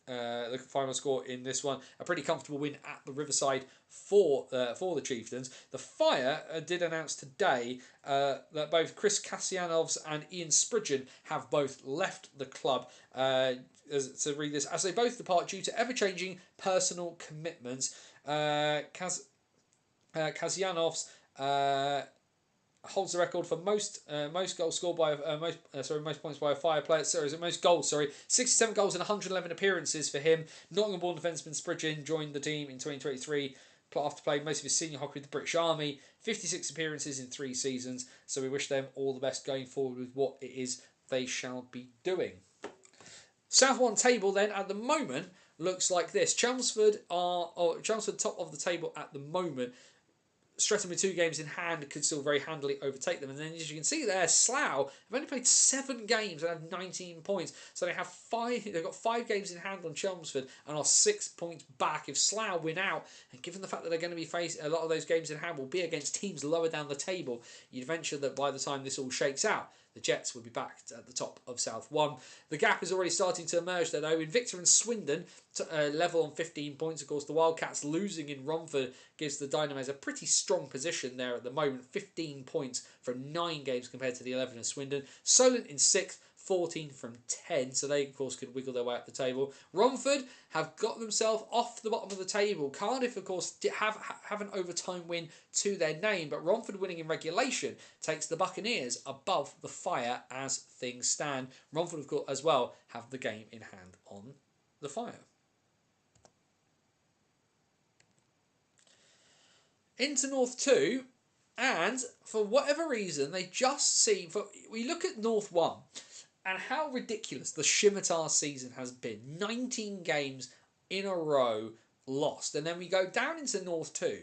The final score in this one, a pretty comfortable win at the Riverside for the Chieftains. The Fire did announce today that both Chris Kassianovs and Ian Spridgen have both left the club. To read this, as they both depart due to ever-changing personal commitments. Kassianovs holds the record for most goals scored by most points by a Fire player. Most goals. 67 goals and 111 appearances for him. Nottingham-born defenceman Spridgen joined the team in 2023 after playing most of his senior hockey with the British Army. 56 appearances in 3 seasons. So we wish them all the best going forward with what it is they shall be doing. South 1 table then at the moment looks like this. Chelmsford top of the table at the moment. Streatham with 2 games in hand could still very handily overtake them. And then as you can see there, Slough have only played 7 games and have 19 points. So they've got 5 games in hand on Chelmsford and are 6 points back. If Slough win out, and given the fact that they're going to be facing a lot of those games in hand will be against teams lower down the table, you'd venture that by the time this all shakes out, the Jets will be back at the top of South 1. The gap is already starting to emerge there, though. Invicta and Swindon level on 15 points. Of course, the Wildcats losing in Romford gives the Dynamos a pretty strong position there at the moment. 15 points from 9 games compared to the 11 of Swindon. Solent in 6th. 14 from 10, so they of course could wiggle their way up the table. Romford have got themselves off the bottom of the table. Cardiff of course have an overtime win to their name, but Romford winning in regulation takes the Buccaneers above the Fire as things stand. Romford of course as well have the game in hand on the Fire. Into North 2, and for whatever reason they just seem, we look at North 1 and how ridiculous the Scimitar season has been. 19 games in a row lost. And then we go down into North 2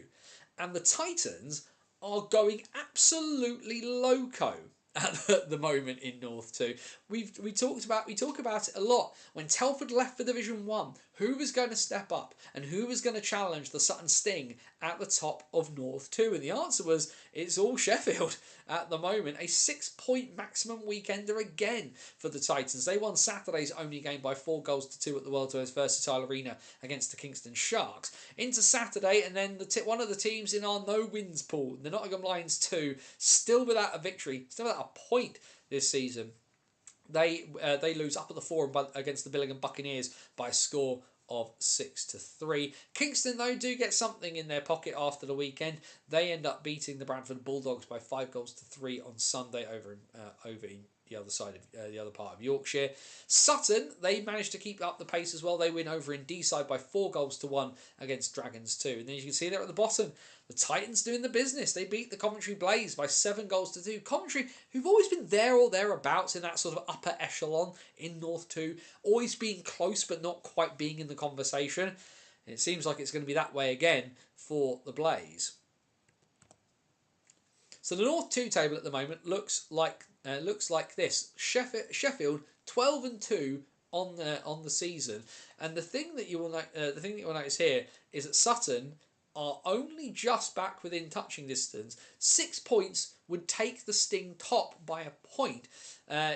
and the Titans are going absolutely loco. at the moment in North 2. We talk about it a lot. When Telford left for Division 1, who was going to step up and who was going to challenge the Sutton Sting at the top of North 2? And the answer was, it's all Sheffield at the moment. A 6-point maximum weekender again for the Titans. They won Saturday's only game by 4-2 at the World Tour's Versatile Arena against the Kingston Sharks. Into Saturday, and then one of the teams in our no-wins pool, the Nottingham Lions 2, still without a victory, still without a point this season. They lose up at the Forum against the Billingham Buccaneers by a score of 6-3. Kingston, though, do get something in their pocket after the weekend. They end up beating the Bradford Bulldogs by 5-3 on Sunday over in the other side of the other part of Yorkshire. Sutton, they managed to keep up the pace as well. They win over in Deeside by 4-1 against Dragons 2. And then you can see there at the bottom, the Titans doing the business. They beat the Coventry Blaze by 7-2. Coventry, who've always been there or thereabouts in that sort of upper echelon in North 2, always being close but not quite being in the conversation. And it seems like it's going to be that way again for the Blaze. So the North 2 table at the moment looks like this. Sheffield 12-2 on the season, and the thing that you will notice here is that Sutton are only just back within touching distance. 6 points would take the Sting top by a point.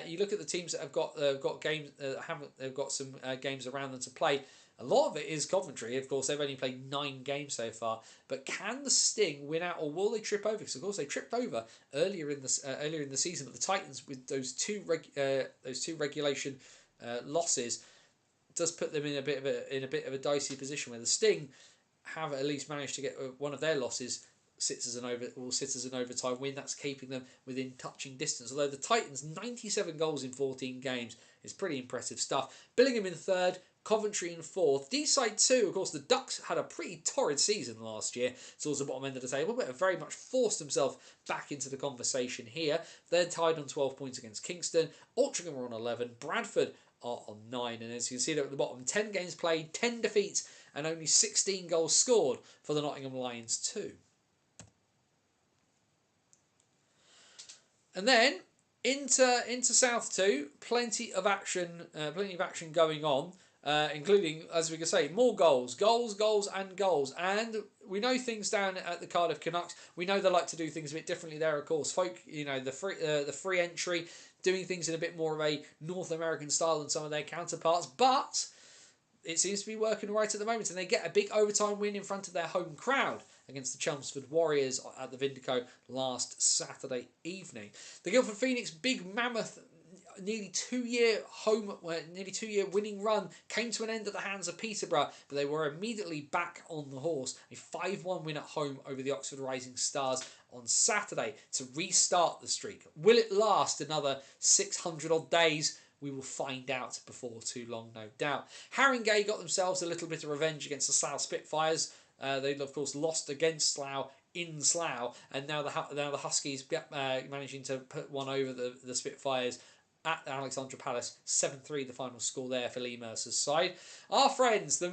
You look at the teams that have got games they've got some games around them to play. A lot of it is Coventry. Of course, they've only played 9 games so far. But can the Sting win out, or will they trip over? Because of course they tripped over earlier in the season. But the Titans, with those two regulation losses, does put them in a bit of a dicey position where the Sting have at least managed to get one of their losses sits as an overtime win. That's keeping them within touching distance. Although the Titans, 97 goals in 14 games is pretty impressive stuff. Billingham in third, Coventry in fourth. Deeside 2, of course, the Ducks had a pretty torrid season last year towards the bottom end of the table, but have very much forced themselves back into the conversation here. They're tied on 12 points against Kingston. Altrincham are on 11. Bradford are on 9. And as you can see there at the bottom, 10 games played, 10 defeats, and only 16 goals scored for the Nottingham Lions 2. And then into South 2, plenty of action going on. Including, as we can say, more goals, and goals. And we know things down at the Cardiff Canucks. We know they like to do things a bit differently there, of course. The free entry, doing things in a bit more of a North American style than some of their counterparts. But it seems to be working right at the moment. And they get a big overtime win in front of their home crowd against the Chelmsford Warriors at the Vindico last Saturday evening. The Guildford Phoenix big mammoth nearly 2 year winning run came to an end at the hands of Peterborough, but they were immediately back on the horse. A 5-1 win at home over the Oxford Rising Stars on Saturday to restart the streak. Will it last another 600 odd days? We will find out before too long, no doubt. Haringey got themselves a little bit of revenge against the Slough Spitfires. They, of course, lost against Slough in Slough, and now the Huskies managing to put one over the Spitfires at Alexandra Palace. 7-3 the final score there for Lee Mercer's side. Our friends, the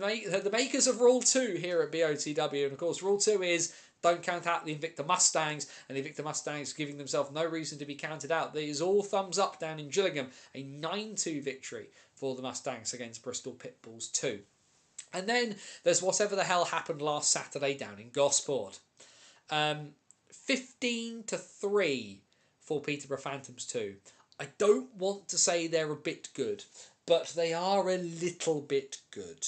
makers of Rule 2 here at BOTW, and of course Rule 2 is don't count out the Invicta Mustangs, and the Invicta Mustangs giving themselves no reason to be counted out. There is all thumbs up down in Gillingham. A 9-2 victory for the Mustangs against Bristol Pitbulls 2. And then there's whatever the hell happened last Saturday down in Gosport. 15-3 for Peterborough Phantoms 2. I don't want to say they're a bit good, but they are a little bit good.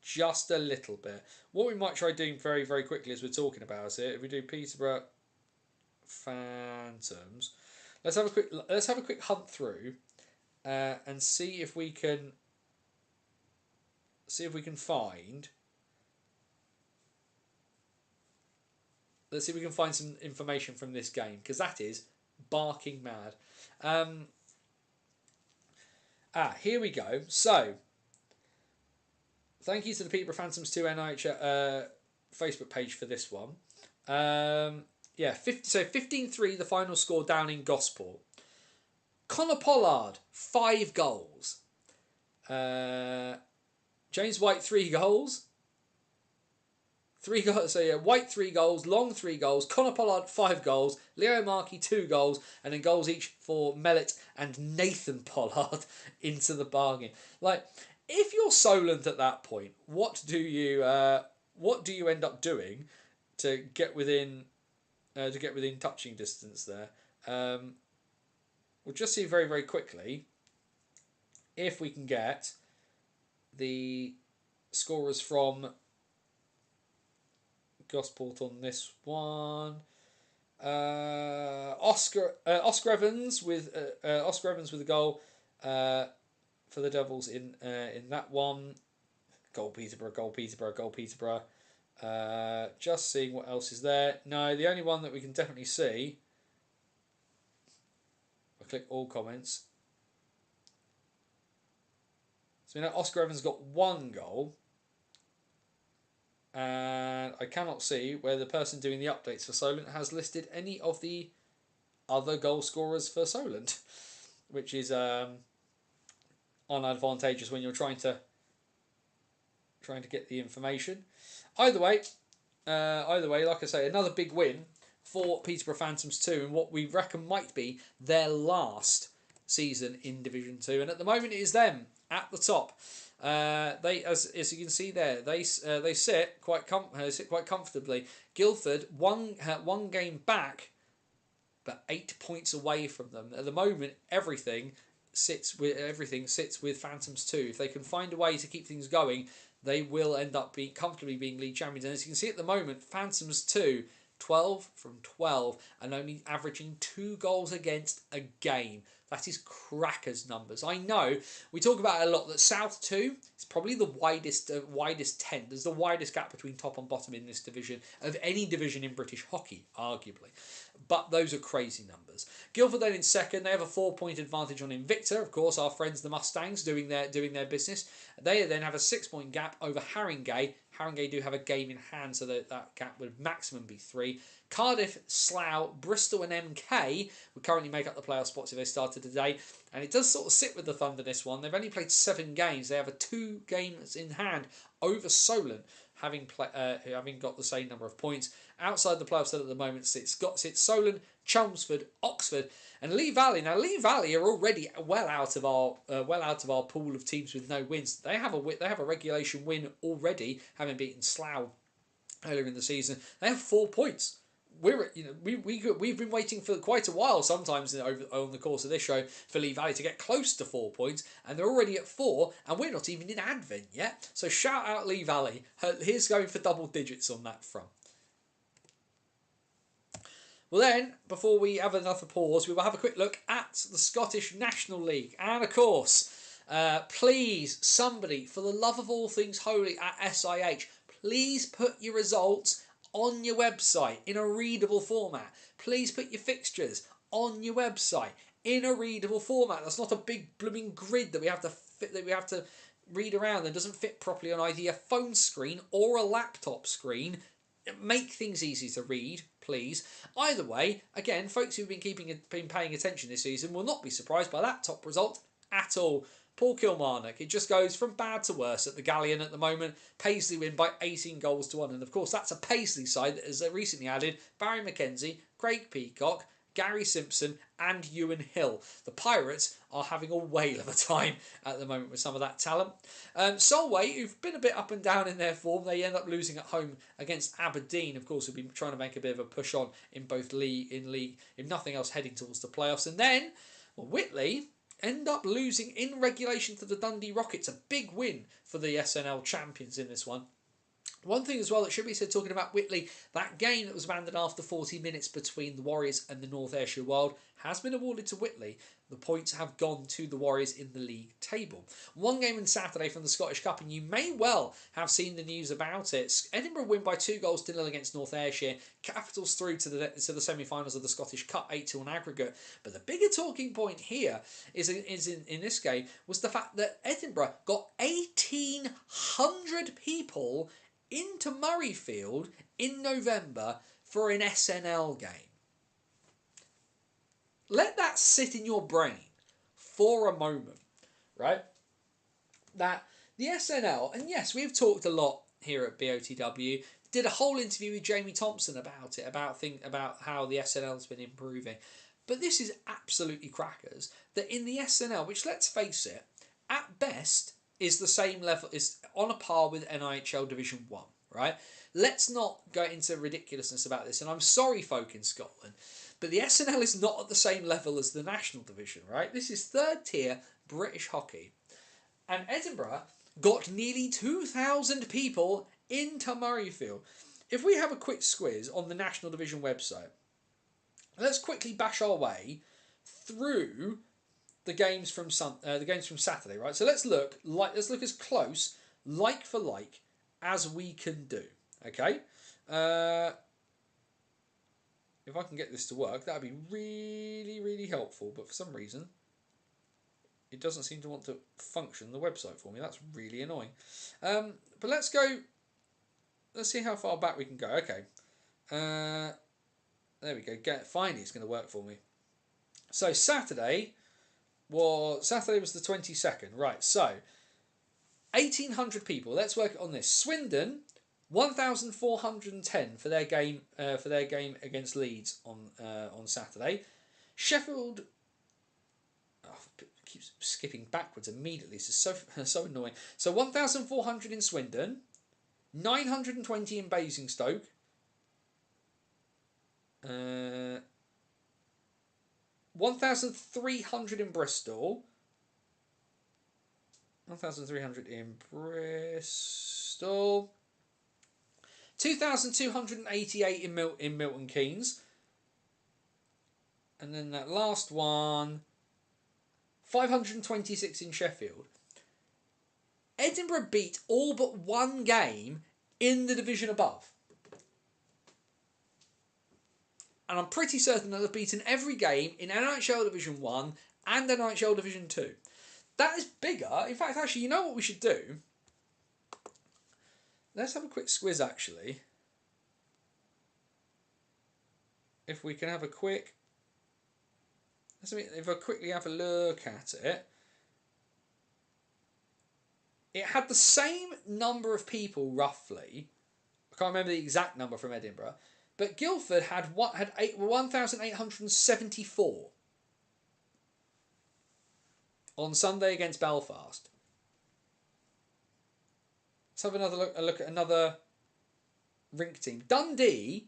Just a little bit. What we might try doing very, very quickly as we're talking about it, if we do Peterborough Phantoms, let's have a quick hunt through and see if we can find. Let's see if we can find some information from this game, because that is barking mad. Here we go. So, thank you to the Peterborough Phantoms 2 NIH Facebook page for this one. 15-3 the final score down in Gosport. Connor Pollard, 5 goals. James White, 3 goals. 3 goals. So yeah, White 3 goals, Long 3 goals, Connor Pollard 5 goals, Leo Markey 2 goals, and then goals each for Mellet and Nathan Pollard into the bargain. Like, if you're Solent at that point, what do you end up doing to get within touching distance there? We'll just see very, very quickly if we can get the scorers from Gosport on this one. Oscar Evans with a goal for the Devils in that one. Goal Peterborough. Just seeing what else is there. No, the only one that we can definitely see. I click all comments. So we know Oscar Evans got 1 goal. And I cannot see where the person doing the updates for Solent has listed any of the other goal scorers for Solent, which is unadvantageous when you're trying to get the information. Either way, like I say, another big win for Peterborough Phantoms 2 in what we reckon might be their last season in Division 2, and at the moment it is them at the top. They, as you can see there, they sit quite comfortably. Guildford one game back, but 8 points away from them at the moment. Everything sits with Phantoms 2. If they can find a way to keep things going, they will end up comfortably being league champions. And as you can see at the moment, Phantoms 2, 12 from 12, and only averaging 2 goals against a game. That is crackers numbers. I know we talk about it a lot that South 2 is probably the widest tent. There's the widest gap between top and bottom in this division of any division in British hockey, arguably. But those are crazy numbers. Guildford then in second. They have a 4-point advantage on Invicta. Of course, our friends the Mustangs doing their business. They then have a 6-point gap over Haringey. Haringey do have a game in hand, so that gap would maximum be 3. Cardiff, Slough, Bristol and MK would currently make up the playoff spots if they started today. And it does sort of sit with the Thunder this one. They've only played 7 games. They have a 2 games in hand over Solent, having got the same number of points. Outside the playoffs at the moment sits Solent, Chelmsford, Oxford, and Lee Valley. Now Lee Valley are already well out of our pool of teams with no wins. They have a regulation win already, having beaten Slough earlier in the season. They have 4 points. We've been waiting for quite a while, sometimes on the course of this show, for Lee Valley to get close to 4 points, and they're already at 4, and we're not even in Advent yet. So shout out Lee Valley. Here's going for double digits on that front. Well then, before we have another pause, we will have a quick look at the Scottish National League. And of course, please, somebody, for the love of all things holy at SIH, please put your results on your website in a readable format. Please put your fixtures on your website in a readable format. That's not a big blooming grid that we have to read around that doesn't fit properly on either a phone screen or a laptop screen. Make things easy to read, please. Either way, again, folks who've been paying attention this season will not be surprised by that top result at all. Paul Kilmarnock, it just goes from bad to worse at the Galleon at the moment. Paisley win by 18 goals to 1. And of course, that's a Paisley side that has recently added Barry McKenzie, Craig Peacock, Gary Simpson and Ewan Hill. The Pirates are having a whale of a time at the moment with some of that talent. Solway, who've been a bit up and down in their form, they end up losing at home against Aberdeen. Of course, we've been trying to make a bit of a push on in both league, if nothing else, heading towards the playoffs. And then, Whitley end up losing in regulation to the Dundee Rockets. A big win for the SNL champions in this one. One thing as well that should be said, talking about Whitley, that game that was abandoned after 40 minutes between the Warriors and the North Ayrshire Wild has been awarded to Whitley. The points have gone to the Warriors in the league table. One game on Saturday from the Scottish Cup, and you may well have seen the news about it. Edinburgh win by 2-0 against North Ayrshire. Capitals through to the semi-finals of the Scottish Cup, 8-2 on aggregate. But the bigger talking point here is in this game was the fact that Edinburgh got 1,800 people into Murrayfield in November for an SNL game. Let that sit in your brain for a moment, right? That the SNL, and yes, we've talked a lot here at BOTW, Did a whole interview with Jamie Thompson about it, about how the SNL's been improving. But this is absolutely crackers that in the SNL, which let's face it, at best is the same level, is on a par with NIHL Division 1, right? Let's not go into ridiculousness about this, and I'm sorry, folk in Scotland, but the SNL is not at the same level as the National Division, right? This is third tier British hockey. And Edinburgh got nearly 2,000 people into Murrayfield. If we have a quick squiz on the National Division website, let's quickly bash our way through the games from Saturday, right? So let's look as close like for like as we can do. Okay, if I can get this to work, that'd be really, really helpful. But for some reason, it doesn't seem to want to function the website for me. That's really annoying. But let's go. Let's see how far back we can go. Okay, there we go. Finally, it's going to work for me. So Saturday was the 22nd, right? So 1,800 people. Let's work on this. Swindon, 1,410 for their game against Leeds on Saturday. Sheffield, keeps skipping backwards immediately. This is so annoying. So 1,400 in Swindon, 920 in Basingstoke. 1,300 in Bristol. 1,300 in Bristol. 2,288 in Milton Keynes. And then that last one, 526 in Sheffield. Edinburgh beat all but one game in the division above. And I'm pretty certain that they've beaten every game in NHL Division 1 and NHL Division 2. That is bigger. In fact, actually, you know what we should do? Let's have a quick squiz, actually. If we can have a quick... If I quickly have a look at it. It had the same number of people, roughly. I can't remember the exact number from Edinburgh. But Guildford had 1,874 on Sunday against Belfast. Let's have a look at another rink team. Dundee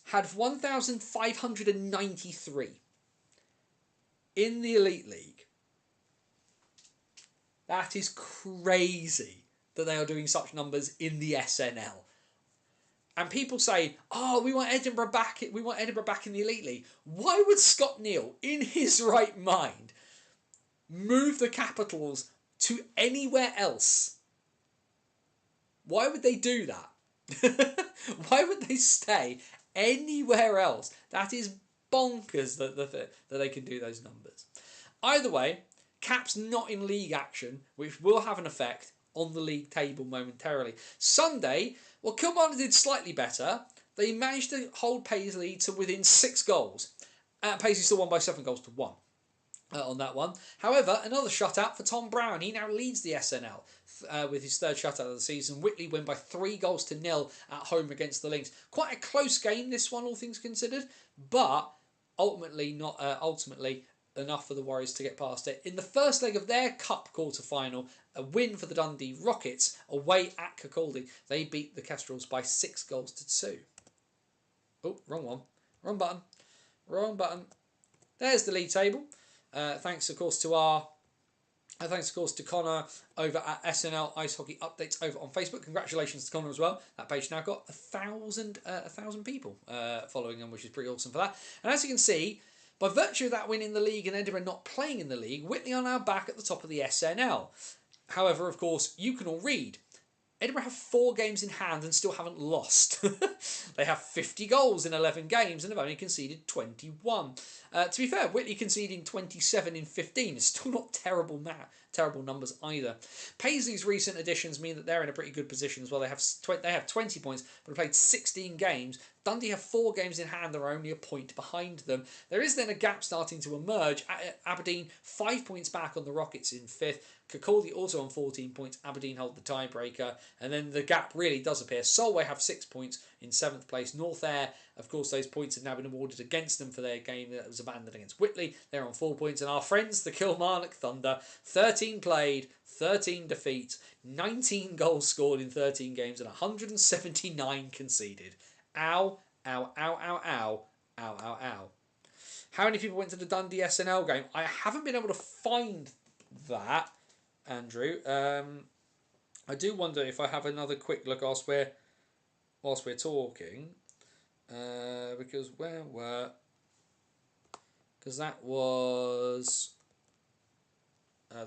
had 1,593 in the Elite League. That is crazy that they are doing such numbers in the SNL. And people say, "Oh, we want Edinburgh back. We want Edinburgh back in the Elite League." Why would Scott Neal, in his right mind, move the Capitals to anywhere else? Why would they do that? Why would they stay anywhere else? That is bonkers that they can do those numbers. Either way, Caps not in league action, which will have an effect on the league table momentarily. Sunday, well, Kilmarnock did slightly better. They managed to hold Paisley to within 6 goals. Paisley still won by 7 goals to 1 on that one. However, another shutout for Tom Brown. He now leads the SNL with his third shutout of the season. Whitley win by 3 goals to 0 at home against the Lynx. Quite a close game, this one, all things considered, but ultimately enough for the Warriors to get past it. In the first leg of their Cup quarter-final, a win for the Dundee Rockets away at Kirkcaldy. They beat the Kestrels by 6 goals to 2. Oh, wrong one. Wrong button. There's the league table. Thanks, of course, to Connor over at SNL Ice Hockey Updates over on Facebook. Congratulations to Connor as well. That page now got 1,000 people following him, which is pretty awesome for that. And as you can see, by virtue of that win in the league and Edinburgh not playing in the league, Whitley are now back at the top of the SNL. However, of course, you can all read, Edinburgh have 4 games in hand and still haven't lost. They have 50 goals in 11 games and have only conceded 21. To be fair, Whitley conceding 27 in 15 is still not terrible numbers either. Paisley's recent additions mean that they're in a pretty good position as well. They have 20 points, but have played 16 games. Dundee have 4 games in hand. They're only a point behind them. There is then a gap starting to emerge. Aberdeen 5 points back on the Rockets in 5th. Kirkcaldy also on 14 points. Aberdeen hold the tiebreaker. And then the gap really does appear. Solway have 6 points in 7th place. North Ayr, of course, those points have now been awarded against them for their game that was abandoned against Whitley. They're on 4 points. And our friends, the Kilmarnock Thunder, 13 played, 13 defeats, 19 goals scored in 13 games, and 179 conceded. Ow, ow, ow, ow, ow, ow, ow, ow. How many people went to the Dundee SNL game? I haven't been able to find that, Andrew. I do wonder if I have another quick look whilst we're talking. Because that was...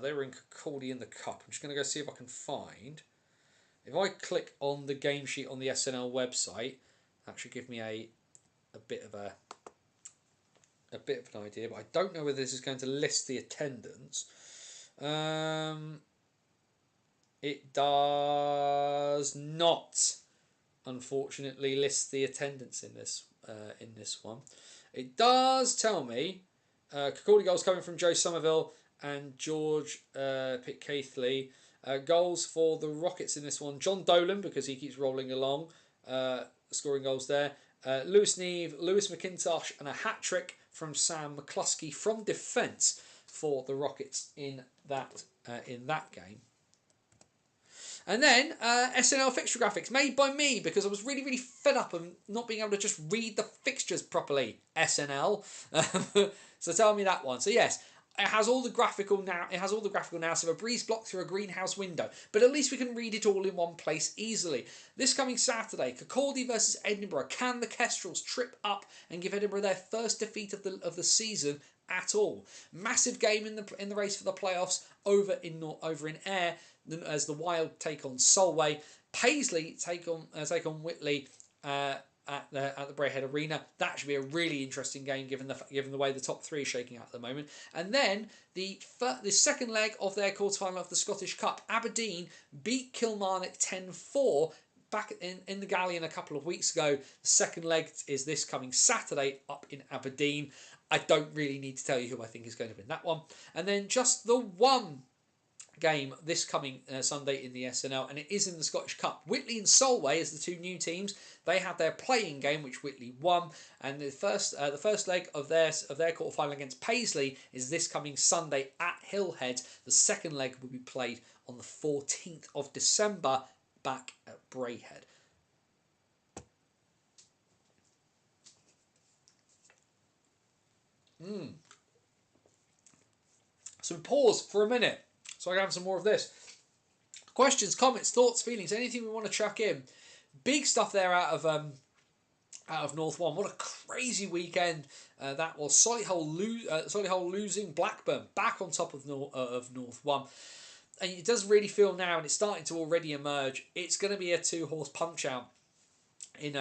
they were in Kirkcaldy in the Cup. I'm just going to go see if I can find... If I click on the game sheet on the SNL website, that should give me a bit of an idea, but I don't know whether this is going to list the attendance. It does not, unfortunately, list the attendance in this one. It does tell me Kirkcaldy goals coming from Joe Somerville and George Pitcaithley. Goals for the Rockets in this one. John Dolan, because he keeps rolling along, scoring goals there. Lewis Neve, Lewis McIntosh, and a hat-trick from Sam McCluskey from defence for the Rockets in that game. And then SNL fixture graphics made by me because I was really, really fed up of not being able to just read the fixtures properly. SNL. So tell me that one. So yes, it has all the graphical now. It has all the graphical now. So a breeze block through a greenhouse window, but at least we can read it all in one place easily. This coming Saturday, Kirkcaldy versus Edinburgh. Can the Kestrels trip up and give Edinburgh their first defeat of the season at all? Massive game in the race for the playoffs over in Ayr as the Wild take on Solway. Paisley take on Whitley at the Braehead Arena. That should be a really interesting game given the way the top 3 is shaking out at the moment. And then the second leg of their quarterfinal of the Scottish Cup. Aberdeen beat Kilmarnock 10-4 back in the Galleon a couple of weeks ago. The second leg is this coming Saturday up in Aberdeen. I don't really need to tell you who I think is going to win that one. And then just the one game this coming Sunday in the SNL, and it is in the Scottish Cup. Whitley and Solway as the 2 new teams. They had their playing game, which Whitley won, and the first leg of their quarterfinal against Paisley is this coming Sunday at Hillhead. The second leg will be played on the 14th of December back at Braehead. So pause for a minute so I can have some more of this. Questions, comments, thoughts, feelings, anything we want to chuck in. Big stuff there out of North 1. What a crazy weekend that was. Solihull losing Blackburn back on top of North 1. And it does really feel now, and it's starting to already emerge, it's going to be a 2-horse punch-out in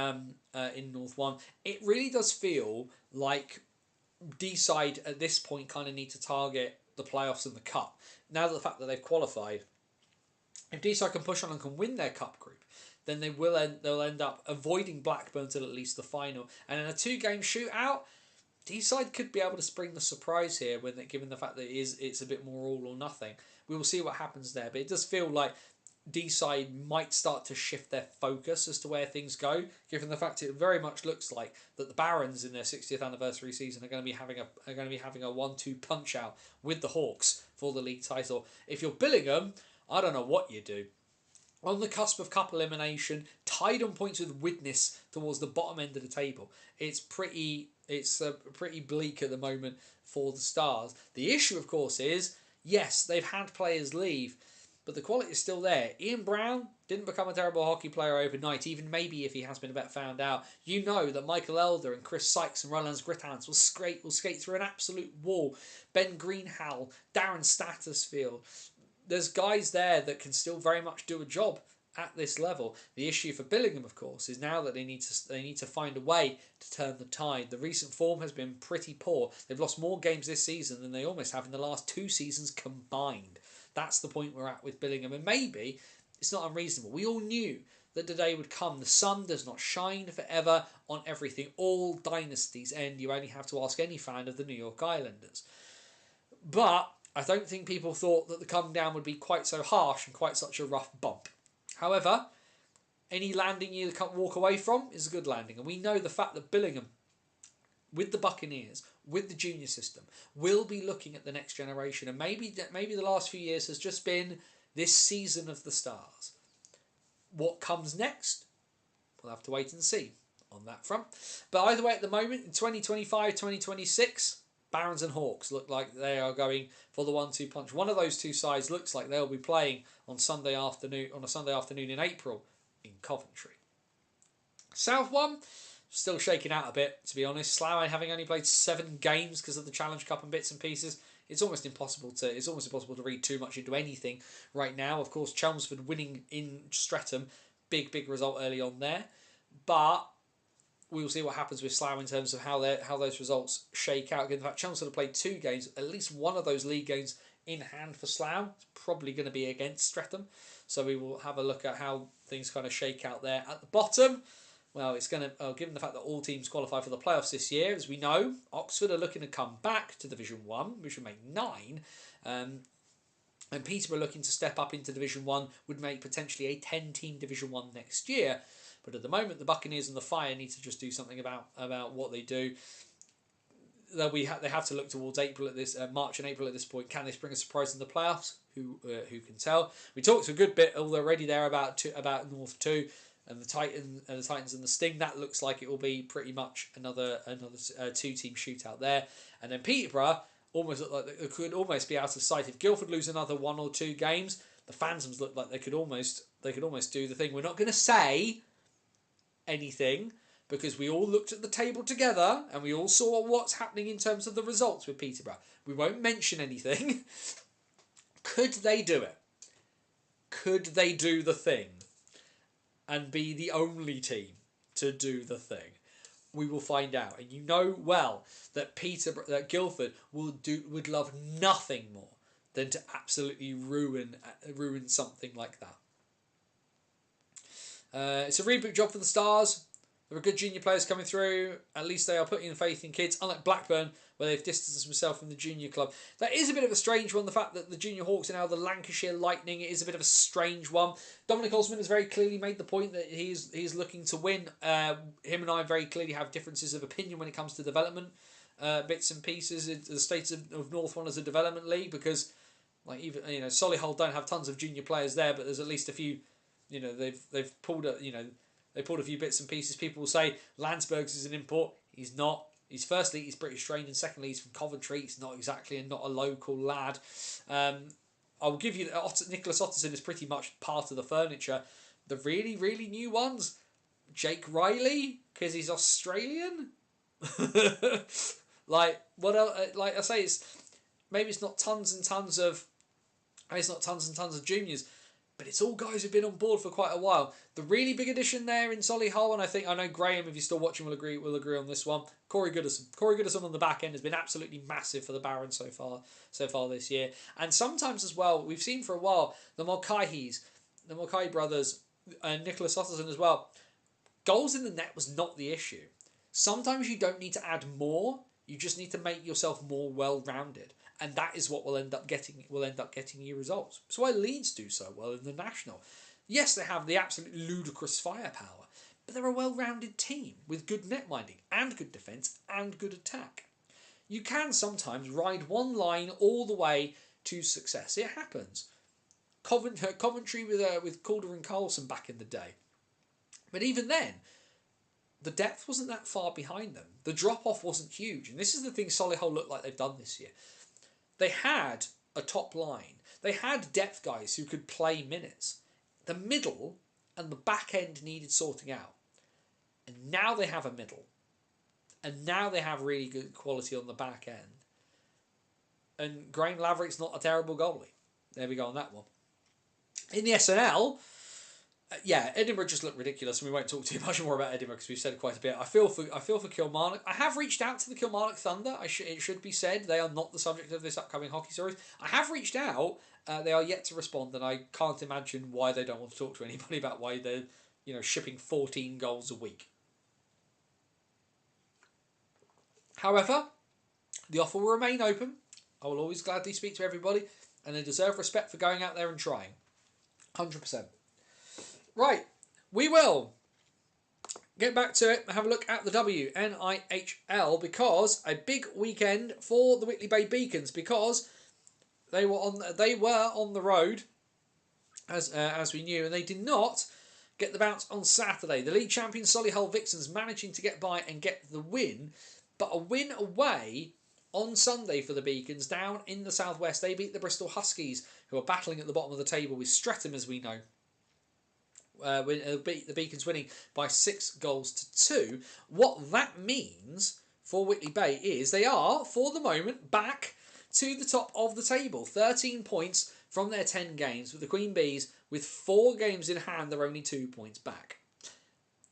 North 1. It really does feel like D-side at this point kind of need to target the playoffs and the cup. Now that the fact that they've qualified, if D-side can push on and can win their cup group, then they'll end up avoiding Blackburn till at least the final. And in a 2-game shootout, D-side could be able to spring the surprise here, given the fact that it's a bit more all or nothing. We will see what happens there, but it does feel like D-side might start to shift their focus as to where things go, given the fact it very much looks like that the Barons in their 60th anniversary season are going to be having a 1-2 punch out with the Hawks for the league title. If you're Billingham, I don't know what you do. On the cusp of cup elimination, tied on points with Widnes towards the bottom end of the table. It's pretty bleak at the moment for the Stars. The issue, of course, is yes, they've had players leave, but the quality is still there. Ian Brown didn't become a terrible hockey player overnight, even maybe if he has been a bit found out. You know that Michael Elder and Chris Sykes and Roland Grittans will skate through an absolute wall. Ben Greenhalgh, Darren Stattersfield. There's guys there that can still very much do a job at this level. The issue for Billingham, of course, is now that they need to find a way to turn the tide. The recent form has been pretty poor. They've lost more games this season than they almost have in the last 2 seasons combined. That's the point we're at with Billingham, and maybe it's not unreasonable. We all knew that the day would come. The sun does not shine forever on everything. All dynasties end. You only have to ask any fan of the New York Islanders. But I don't think people thought that the come down would be quite so harsh and quite such a rough bump. However, any landing you can't walk away from is a good landing. And we know the fact that Billingham, with the Buccaneers, with the junior system, will be looking at the next generation. And maybe the last few years has just been this season of the stars. What comes next? We'll have to wait and see on that front. But either way, at the moment, in 2025, 2026, Barons and Hawks look like they are going for the 1-2 punch. One of those two sides looks like they'll be playing on a Sunday afternoon in April in Coventry. South one, still shaking out a bit, to be honest. Slough having only played 7 games because of the Challenge Cup and bits and pieces. It's almost impossible to read too much into anything right now. Of course, Chelmsford winning in Streatham, big result early on there. But we will see what happens with Slough in terms of how those results shake out. In fact, Chelmsford have played 2 games, at least one of those league games in hand for Slough. It's probably going to be against Streatham. So we will have a look at how things kind of shake out there. At the bottom, well, it's going to, given the fact that all teams qualify for the playoffs this year, as we know, Oxford are looking to come back to Division 1, which would make 9. And Peterborough looking to step up into Division 1 would make potentially a 10-team Division 1 next year. But at the moment, the Buccaneers and the Fire need to just do something about what they do. They have to look towards April at this March and April at this point. Can this bring a surprise in the playoffs? Who can tell? We talked a good bit already there about North 2 and the Titans and the Sting. That looks like it will be pretty much another 2-team shootout there. And then Peterborough almost look like they could almost be out of sight if Guildford lose another 1 or 2 games. The Phantoms look like they could almost do the thing. We're not going to say anything because we all looked at the table together and we all saw what's happening in terms of the results with Peterborough. We won't mention anything. Could they do it? Could they do the thing and be the only team to do the thing? We will find out. And you know well that Guildford would love nothing more than to absolutely ruin something like that. It's a reboot job for the Stars. There are good junior players coming through. At least they are putting faith in kids. Unlike Blackburn, where they've distanced themselves from the junior club. That is a bit of a strange one. The fact that the junior Hawks are now the Lancashire Lightning, it is a bit of a strange one. Dominic Osmond has very clearly made the point that he's looking to win. Him and I very clearly have differences of opinion when it comes to development bits and pieces. The state of North One as a development league, because like even Solihull don't have tons of junior players there, but there's at least a few. They've pulled a few bits and pieces. People will say Landsbergs is an import. He's not. He's British trained, and secondly he's from Coventry. He's not exactly and not a local lad. I'll give you Nicholas Otterson is pretty much part of the furniture. The really new ones, Jake Riley because he's Australian. Like what else? Like I say, it's not tons and tons of juniors. But it's all guys who've been on board for quite a while. The really big addition there in Solihull, and I know Graham, if you're still watching, will agree on this one. Corey Goodison on the back end has been absolutely massive for the Barons so far this year. And sometimes as well, we've seen for a while the Mulcahy brothers, and Nicholas Otterson as well. Goals in the net was not the issue. Sometimes you don't need to add more. You just need to make yourself more well-rounded. And that is what will end up getting you results. That's why Leeds do so well in the National. Yes, they have the absolute ludicrous firepower, but they're a well-rounded team with good net minding and good defence and good attack. You can sometimes ride one line all the way to success. It happens. Coventry with Calder and Carlson back in the day. But even then, the depth wasn't that far behind them. The drop-off wasn't huge. And this is the thing Solihull look like they've done this year. They had a top line. They had depth guys who could play minutes. The middle and the back end needed sorting out. And now they have a middle. And now they have really good quality on the back end. And Graham Laverick's not a terrible goalie. There we go on that one. In the SNL, Edinburgh just looked ridiculous, and we won't talk too much more about Edinburgh because we've said quite a bit. I feel for Kilmarnock. I have reached out to the Kilmarnock Thunder. It should be said they are not the subject of this upcoming hockey series. I have reached out. They are yet to respond, and I can't imagine why they don't want to talk to anybody about why they're shipping 14 goals a week. However, the offer will remain open. I will always gladly speak to everybody, and they deserve respect for going out there and trying. 100%. Right, we will get back to it and have a look at the WNIHL, because a big weekend for the Whitley Bay Beacons, because they were on the road as we knew, and they did not get the bounce on Saturday. The league champion Solihull Vixens managing to get by and get the win, but a win away on Sunday for the Beacons down in the southwest. They beat the Bristol Huskies, who are battling at the bottom of the table with Streatham, as we know. Beat the Beacons winning by 6 goals to 2. What that means for Whitley Bay is they are, for the moment, back to the top of the table. 13 points from their 10 games, with the Queen Bees, with 4 games in hand, they're only 2 points back.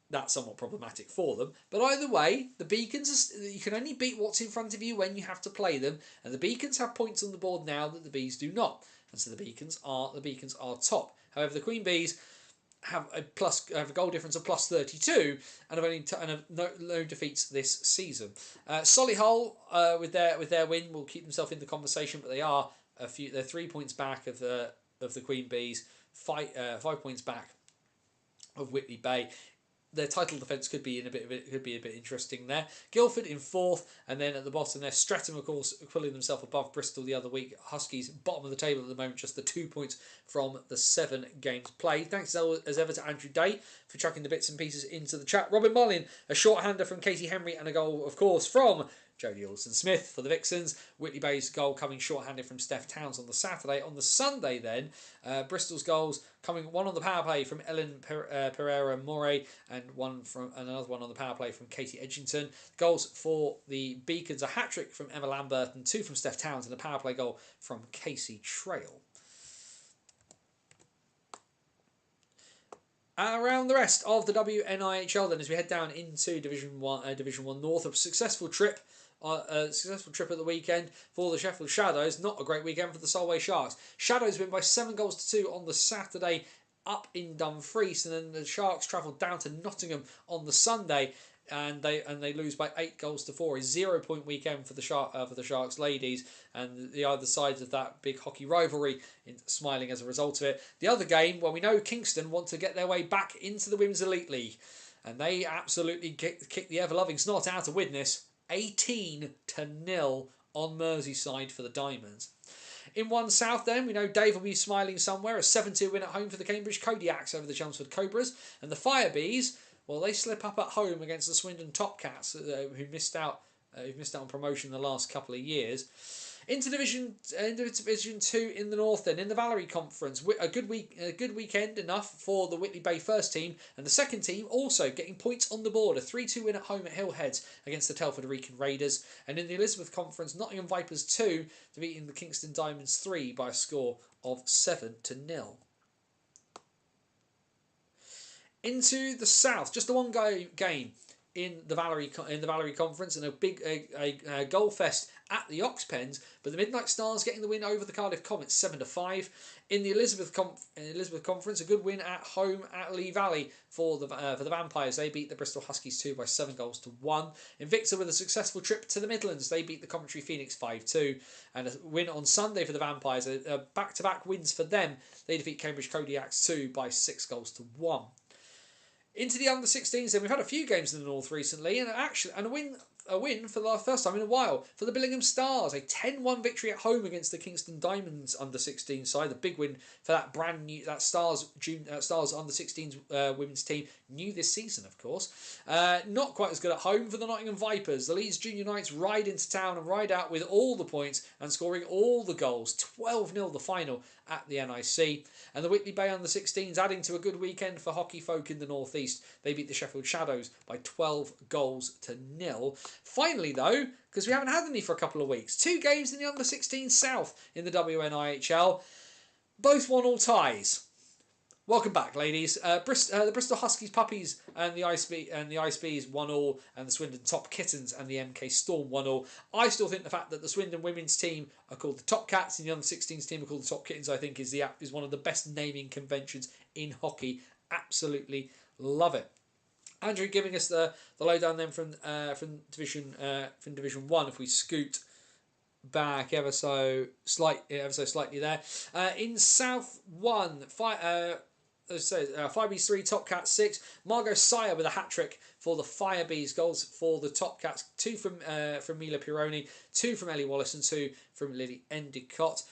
That's somewhat problematic for them. But either way, the Beacons, you can only beat what's in front of you when you have to play them. And the Beacons have points on the board now that the Bees do not. And so the Beacons are top. However, the Queen Bees have a goal difference of plus 32 and have no defeats this season. Solihull, with their win, will keep themselves in the conversation, but they're 3 points back of the Queen Bees, 5 points back of Whitley Bay. Their title defence could be a bit interesting there. Guildford in 4th, and then at the bottom there, Streatham, of course, pulling themselves above Bristol the other week. Huskies bottom of the table at the moment, just the 2 points from the 7 games played. Thanks as ever to Andrew Day for chucking the bits and pieces into the chat. Robin Mullin, a shorthander from Katie Henry, and a goal, of course, from Jodie Alston-Smith for the Vixens. Whitley Bay's goal coming short-handed from Steph Towns on the Saturday. On the Sunday then, Bristol's goals coming, one on the power play from Ellen Pereira Moray, and another one on the power play from Katie Edgington. Goals for the Beacons, a hat-trick from Emma Lambert and 2 from Steph Towns, and a power play goal from Casey Trail. Around the rest of the WNIHL then, as we head down into Division 1 North, a successful trip at the weekend for the Sheffield Shadows. Not a great weekend for the Solway Sharks. Shadows win by 7 goals to 2 on the Saturday up in Dumfries, and then the Sharks travelled down to Nottingham on the Sunday, and they lose by 8 goals to 4. A 0-point weekend for the Sharks ladies, and the other sides of that big hockey rivalry smiling as a result of it. The other game, well, we know Kingston want to get their way back into the Women's Elite League, and they absolutely kicked the ever-loving snot out of Widnes, 18-0 on Merseyside for the Diamonds. In 1 South then, we know Dave will be smiling somewhere. A 7-2 win at home for the Cambridge Kodiaks over the Chelmsford Cobras. And the Firebees, well, they slip up at home against the Swindon Topcats, who missed out on promotion the last couple of years. Into Division 2 in the North then, in the Valerie Conference, a good weekend enough for the Whitley Bay first team, and the second team also getting points on the board. A 3-2 win at home at Hillheads against the Telford Wrekin Raiders. And in the Elizabeth Conference, Nottingham Vipers 2 defeating the Kingston Diamonds 3 by a score of 7-0. Into the South, just the one game in the Valerie Conference, and a big goal fest at the Ox Pens, but the Midnight Stars getting the win over the Cardiff Comets 7-5. In the Elizabeth Conference, a good win at home at Lee Valley for the Vampires. They beat the Bristol Huskies 2 by 7 goals to 1. Invicta with a successful trip to the Midlands. They beat the Coventry Phoenix 5-2, and a win on Sunday for the Vampires. Back-to-back wins for them. They defeat Cambridge Kodiaks 2 by 6 goals to 1. Into the under-16s then, we've had a few games in the North recently, and a win for the first time in a while for the Billingham Stars. A 10-1 victory at home against the Kingston Diamonds under-16 side. A big win for that Stars under-16s women's team, new this season, of course. Not quite as good at home for the Nottingham Vipers. The Leeds Junior Knights ride into town and ride out with all the points and scoring all the goals. 12-0 the final at the NIC. And the Whitley Bay under-16s adding to a good weekend for hockey folk in the North East. They beat the Sheffield Shadows by 12 goals to 0. Finally, though, because we haven't had any for a couple of weeks, 2 games in the under-16 South in the WNIHL, both 1-1 ties. Welcome back, ladies. The Bristol Huskies Puppies and the Ice Bees 1-1, and the Swindon Top Kittens and the MK Storm 1-1. I still think the fact that the Swindon women's team are called the Top Cats and the under-16s team are called the Top Kittens, I think is one of the best naming conventions in hockey. Absolutely Love it. Andrew giving us the lowdown then from Division 1. If we scoot back ever so slightly there, in South 1, 5Bs 3, Top Cat 6. Margot Sire with a hat trick for the Fire Bees. Goals for the Top Cats: 2 from Mila Pironi, 2 from Ellie Wallace, and 2 from Lily Endicott.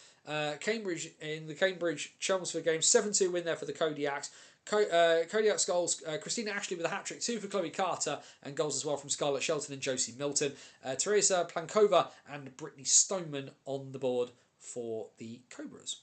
Cambridge in the Cambridge Chelmsford game, 7-2 win there for the Kodiaks. Kodiak's goals: Christina Ashley with a hat trick, 2 for Chloe Carter, and goals as well from Scarlett Shelton and Josie Milton. Teresa Plankova and Brittany Stoneman on the board for the Cobras.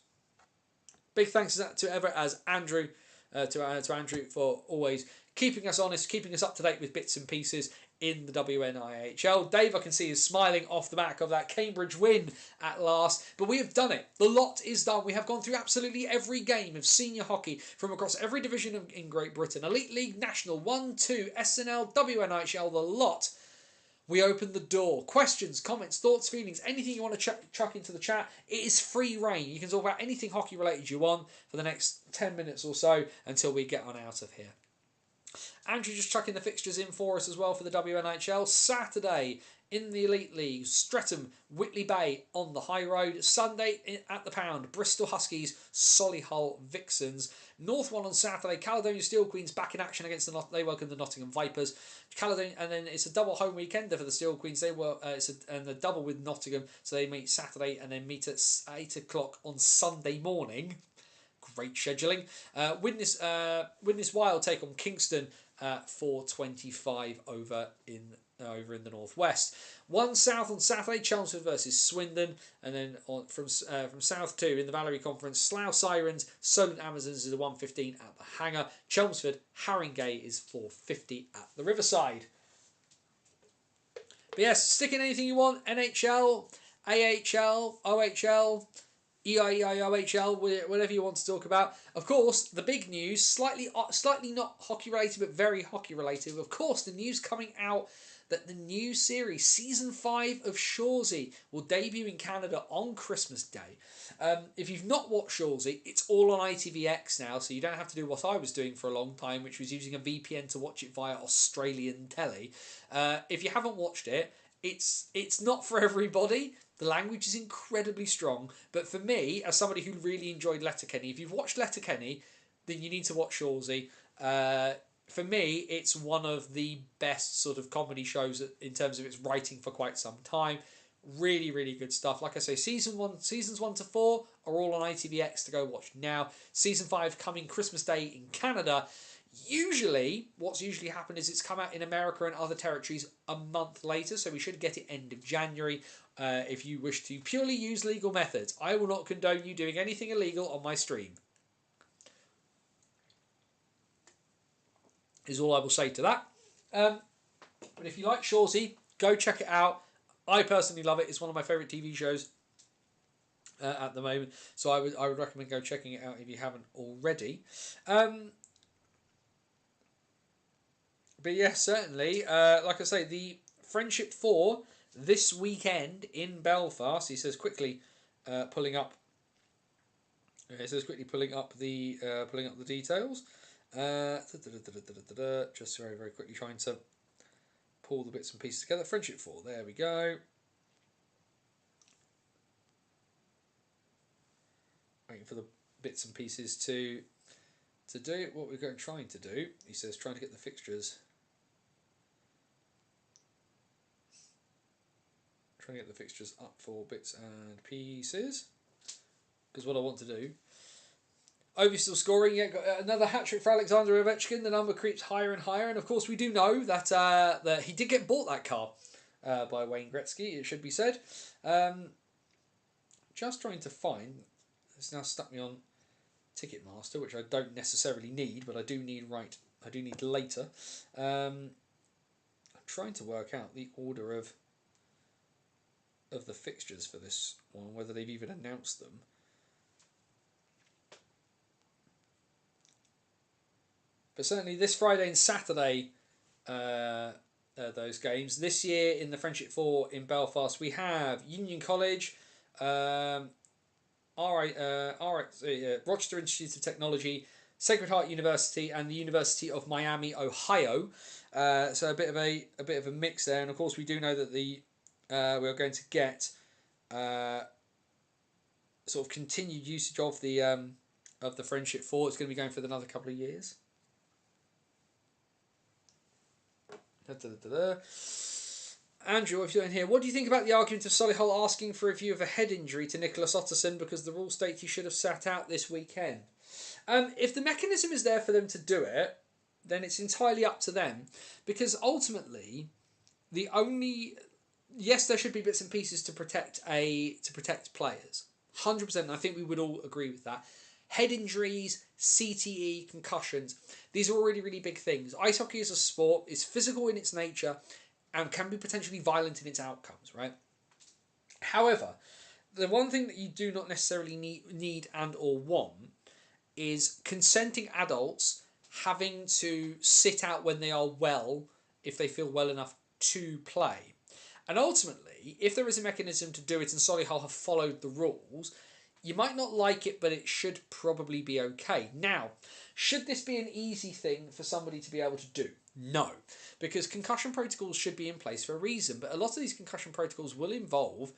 Big thanks to Everett as Andrew, to Andrew for always keeping us honest, keeping us up to date with bits and pieces in the WNIHL. Dave, I can see, is smiling off the back of that Cambridge win at last. But we have done it. The lot is done. We have gone through absolutely every game of senior hockey from across every division in Great Britain. Elite League, National, 1, 2, SNL, WNIHL, the lot. We open the door. Questions, comments, thoughts, feelings, anything you want to chuck into the chat. It is free reign. You can talk about anything hockey related you want for the next 10 minutes or so until we get on out of here. Andrew just chucking the fixtures in for us as well for the WNHL. Saturday in the Elite League, Streatham, Whitley Bay on the high road. Sunday at the Pound, Bristol Huskies, Solihull Vixens. North 1 on Saturday, Caledonia Steel Queens back in action against they welcome the Nottingham Vipers. Caledonia, and then it's a double home weekender for the Steel Queens. They were and a double with Nottingham, so they meet Saturday and then meet at 8 o'clock on Sunday morning. Great scheduling. Widnes Wild take on Kingston 4:25 over in the northwest. 1 South on Saturday, Chelmsford versus Swindon, and then from South 2 in the Valerie Conference, Slough Sirens, Solent Amazons is a 1:15 at the Hangar. Chelmsford Haringey is 4:50 at the Riverside. But yes, stick in anything you want. NHL, AHL, OHL, EIEIOHL, whatever you want to talk about. Of course, the big news, slightly not hockey related, but very hockey related. Of course, the news coming out that the new series, Season 5 of Shoresy, will debut in Canada on Christmas Day. If you've not watched Shoresy, it's all on ITVX now, so you don't have to do what I was doing for a long time, which was using a VPN to watch it via Australian telly. If you haven't watched it, it's not for everybody. The language is incredibly strong, but for me, as somebody who really enjoyed Letterkenny, if you've watched Letterkenny, then you need to watch Shoresy. For me, it's one of the best sort of comedy shows in terms of its writing for quite some time. Really, really good stuff. Like I say, seasons 1 to 4 are all on ITVX to go watch now. Season 5 coming Christmas Day in Canada. What's usually happened is it's come out in America and other territories a month later, so we should get it end of January. If you wish to purely use legal methods, I will not condone you doing anything illegal on my stream. Is all I will say to that. But if you like Shoresy, go check it out. I personally love it. It's one of my favourite TV shows at the moment, so I would recommend go checking it out if you haven't already. But yeah, certainly. Like I say, the Friendship 4 this weekend in Belfast. He says quickly pulling up. Pulling up the details. Just very, very quickly trying to pull the bits and pieces together. Friendship 4, there we go. Waiting for the bits and pieces to do what we're trying to do. He says trying to get the fixtures. Trying to get the fixtures up for bits and pieces. Because what I want to do. Ovi still scoring. Yeah, got another hat-trick for Alexander Ovechkin. The number creeps higher and higher. And of course we do know that that he did get bought that car by Wayne Gretzky, it should be said. Just trying to find... It's now stuck me on Ticketmaster, which I don't necessarily need, but I do need later. I'm trying to work out the order of the fixtures for this one, whether they've even announced them. But certainly this Friday and Saturday, those games. This year in the Friendship 4 in Belfast, we have Union College, Rochester Institute of Technology, Sacred Heart University and the University of Miami, Ohio. So a bit of a mix there, and of course we do know that we're going to get sort of continued usage of the Friendship 4. It's going to be going for another couple of years. Andrew, if you're in here, what do you think about the argument of Solihull asking for a review of a head injury to Nicholas Otterson because the rules state he should have sat out this weekend? If the mechanism is there for them to do it, then it's entirely up to them, because ultimately, yes, there should be bits and pieces to protect players, 100%. And I think we would all agree with that. Head injuries, CTE, concussions, these are all really, really big things. Ice hockey is a sport, it's physical in its nature, and can be potentially violent in its outcomes, right? However, the one thing that you do not necessarily need and or want is consenting adults having to sit out when they are well, if they feel well enough to play. And ultimately, if there is a mechanism to do it and Solihull have followed the rules, you might not like it, but it should probably be okay. Now, should this be an easy thing for somebody to be able to do? No, because concussion protocols should be in place for a reason, but a lot of these concussion protocols will involve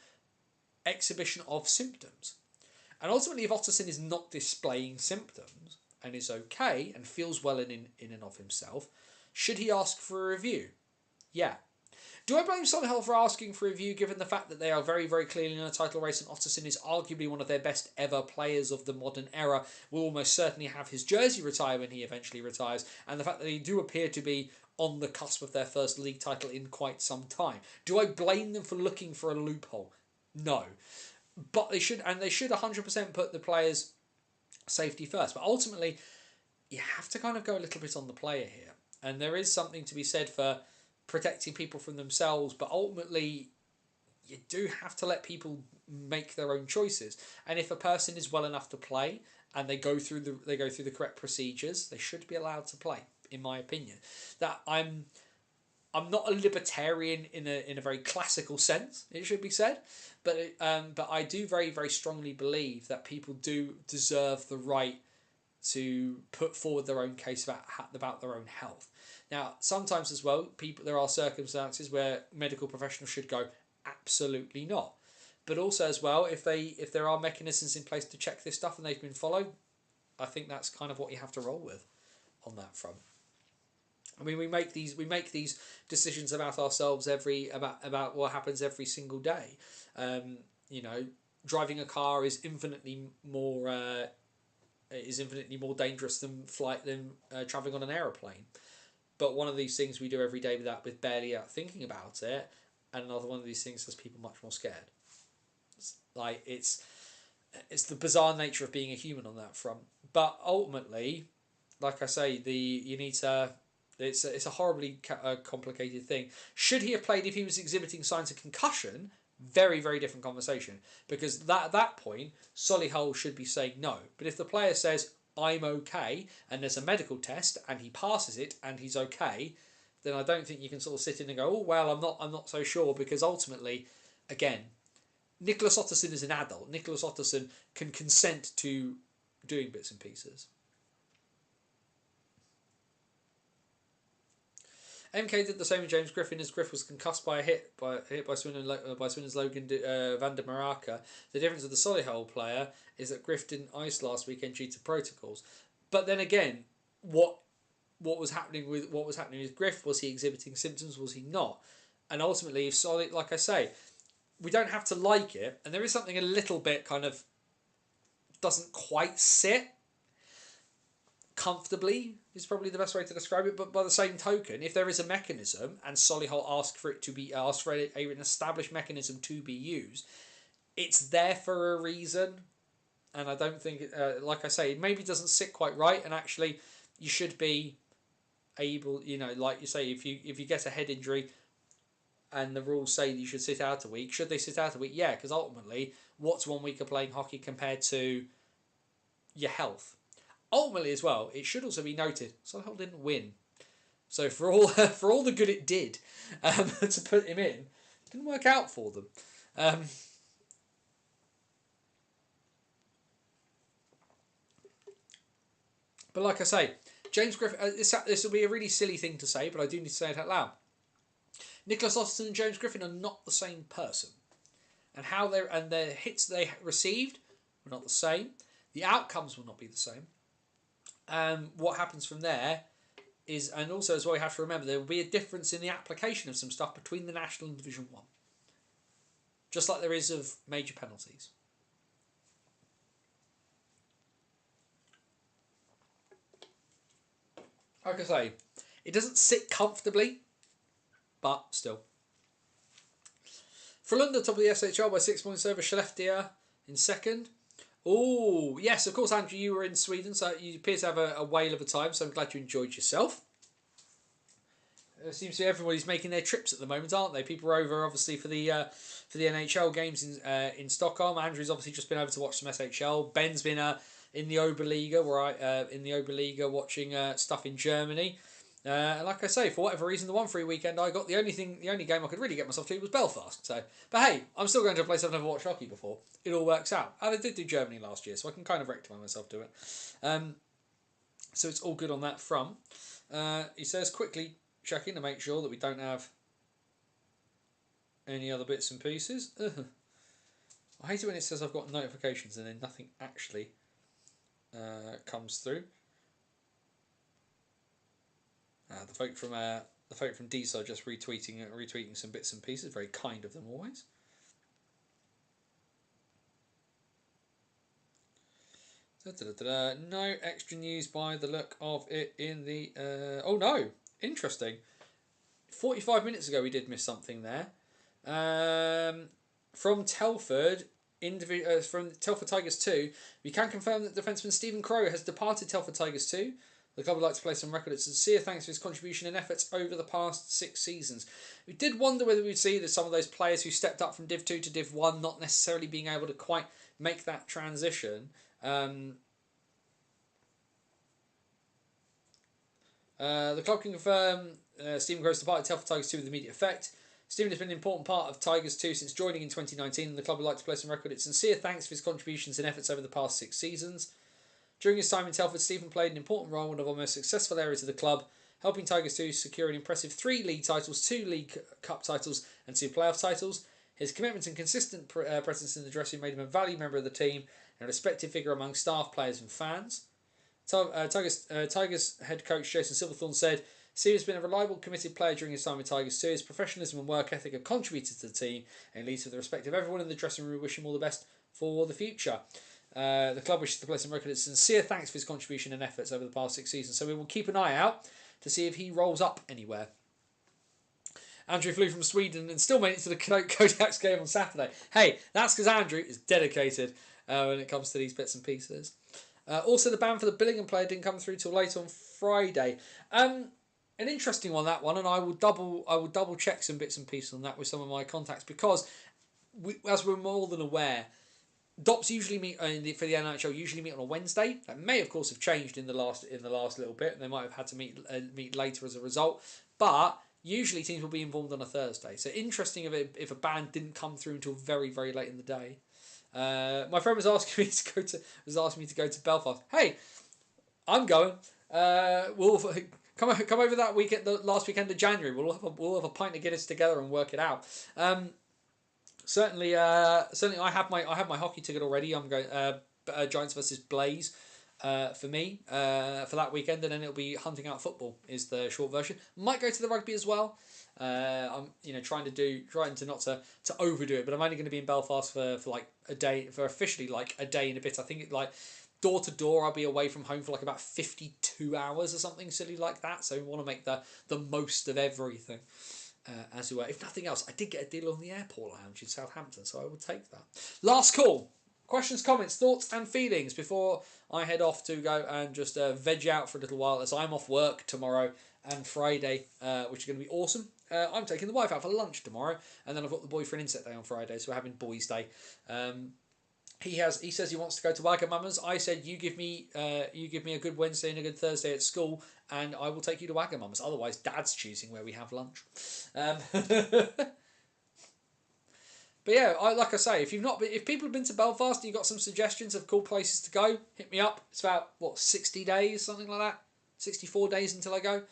exhibition of symptoms. And ultimately, if Otterson is not displaying symptoms and is okay and feels well in and of himself, should he ask for a review? Yeah. Do I blame Solihull for asking for a review, given the fact that they are very, very clearly in a title race and Otterson is arguably one of their best ever players of the modern era, will almost certainly have his jersey retire when he eventually retires, and the fact that they do appear to be on the cusp of their first league title in quite some time? Do I blame them for looking for a loophole? No. But they should 100% put the players' safety first. But ultimately, you have to kind of go a little bit on the player here. And there is something to be said for protecting people from themselves, but ultimately you do have to let people make their own choices. And if a person is well enough to play and they go through the correct procedures, they should be allowed to play, in my opinion. That I'm not a libertarian in a very classical sense, it should be said, but I do very, very strongly believe that people do deserve the right to put forward their own case about their own health. Now, sometimes as well, there are circumstances where medical professionals should go, absolutely not. But also as well, if there are mechanisms in place to check this stuff and they've been followed, I think that's kind of what you have to roll with on that front. I mean, we make these decisions about ourselves about what happens every single day. Driving a car is infinitely more dangerous than traveling on an aeroplane. But one of these things we do every day with barely thinking about it, and another one of these things has people much more scared. It's the bizarre nature of being a human on that front. But ultimately, like I say, it's a horribly complicated thing. Should he have played if he was exhibiting signs of concussion? Very, very different conversation. Because at that point, Solihull should be saying no. But if the player says, I'm okay, and there's a medical test, and he passes it, and he's okay, then I don't think you can sort of sit in and go, oh, well, I'm not so sure, because ultimately, again, Nicholas Otterson is an adult. Nicholas Otterson can consent to doing bits and pieces. MK did the same with James Griffin, as Griff was concussed by a hit by Swindon's Logan van der Maraka. The difference with the Solihull player is that Griff didn't ice last weekend due to protocols. But then again, what was happening with Griff? Was he exhibiting symptoms? Was he not? And ultimately, if Solid, like I say, we don't have to like it, and there is something a little bit kind of doesn't quite sit comfortably is probably the best way to describe it. But by the same token, if there is a mechanism and Solihull ask for an established mechanism to be used, it's there for a reason. And I don't think, like I say, it maybe doesn't sit quite right. And actually, you should be able, like you say, if you get a head injury and the rules say that you should sit out a week, should they sit out a week? Yeah, because ultimately, what's 1 week of playing hockey compared to your health? Ultimately, as well, it should also be noted, Solihull didn't win. So for all the good it did to put him in, it didn't work out for them. But like I say, James Griffin, this will be a really silly thing to say, but I do need to say it out loud. Nicholas Austin and James Griffin are not the same person. And the hits they received were not the same. The outcomes will not be the same. What happens from there is, and also as well, you have to remember there will be a difference in the application of some stuff between the National and Division 1. Just like there is of major penalties. Like I say, it doesn't sit comfortably, but still. Frölunda top of the SHL by 6 points over Skellefteå in second. Oh, yes, of course, Andrew, you were in Sweden, so you appear to have a whale of a time, so I'm glad you enjoyed yourself. It seems to be everybody's making their trips at the moment, aren't they? People are over, obviously, for the NHL games in Stockholm. Andrew's obviously just been over to watch some SHL. Ben's been in the Oberliga, watching stuff in Germany. And like I say, for whatever reason, the one free weekend I got, the only game I could really get myself to was Belfast. So, but hey, I'm still going to a place I've never watched hockey before. It all works out. And I did do Germany last year, so I can kind of rectify myself to it. So it's all good on that front. He says, quickly checking to make sure that we don't have any other bits and pieces. I hate it when it says I've got notifications and then nothing actually comes through. The folk from DSO just retweeting some bits and pieces. Very kind of them always. No extra news by the look of it in the. Oh no! Interesting. 45 minutes ago, we did miss something there. From Telford. From Telford Tigers 2, we can confirm that defenseman Stephen Crowe has departed Telford Tigers 2. The club would like to place on record its sincere thanks for his contribution and efforts over the past 6 seasons. We did wonder whether we'd see that some of those players who stepped up from Div 2 to Div 1 not necessarily being able to quite make that transition. The club can confirm Stephen Crowe's departed Telford Tigers 2 with immediate effect. Stephen has been an important part of Tigers 2 since joining in 2019, and the club would like to place on record its sincere thanks for his contributions and efforts over the past 6 seasons. During his time in Telford, Stephen played an important role in one of our most successful areas of the club, helping Tigers 2 secure an impressive 3 league titles, 2 League Cup titles and 2 playoff titles. His commitment and consistent presence in the dressing room made him a valued member of the team and a respected figure among staff, players and fans. Tigers head coach Jason Silverthorne said, Steve has been a reliable, committed player during his time with Tigers 2. His professionalism and work ethic have contributed to the team and leads to the respect of everyone in the dressing room. We wish him all the best for the future. The club wishes to place on record its sincere thanks for his contribution and efforts over the past 6 seasons, so we will keep an eye out to see if he rolls up anywhere. Andrew flew from Sweden and still made it to the Kodak's game on Saturday. Hey, that's because Andrew is dedicated when it comes to these bits and pieces. Also, the ban for the Billingham player didn't come through till late on Friday. An interesting one, that one, and I will double check some bits and pieces on that with some of my contacts, because as we're more than aware, DOPs usually meet for the NHL usually meet on a Wednesday. That may of course have changed in the last little bit, and they might have had to meet later as a result. But usually teams will be informed on a Thursday. So interesting if a ban didn't come through until very, very late in the day. My friend was asking me to go to Belfast. Hey, I'm going. We'll come over that weekend, the last weekend of January. We'll have a pint of Guinness together and work it out. Certainly, I have my hockey ticket already. I'm going Giants versus Blaze for me for that weekend, and then it'll be hunting out football is the short version. Might go to the rugby as well. I'm trying to not to overdo it, but I'm only going to be in Belfast for like a day, for officially like a day and a bit. I think like door to door I'll be away from home for like about 52 hours or something silly like that. So we want to make the most of everything. As well, if nothing else, I did get a deal on the airport lounge in Southampton, so I will take that. Last call. Questions, comments, thoughts and feelings before I head off to go and just veg out for a little while, as I'm off work tomorrow and Friday, which is going to be awesome. I'm taking the wife out for lunch tomorrow, and then I've got the boy for an inset day on Friday, so we're having boys' day. He says he wants to go to Wagamama's. I said you give me a good Wednesday and a good Thursday at school, and I will take you to Wagamama's. Otherwise, Dad's choosing where we have lunch. But yeah, like I say, if people have been to Belfast and you've got some suggestions of cool places to go, hit me up. It's about 60 days, something like that, 64 days until I go.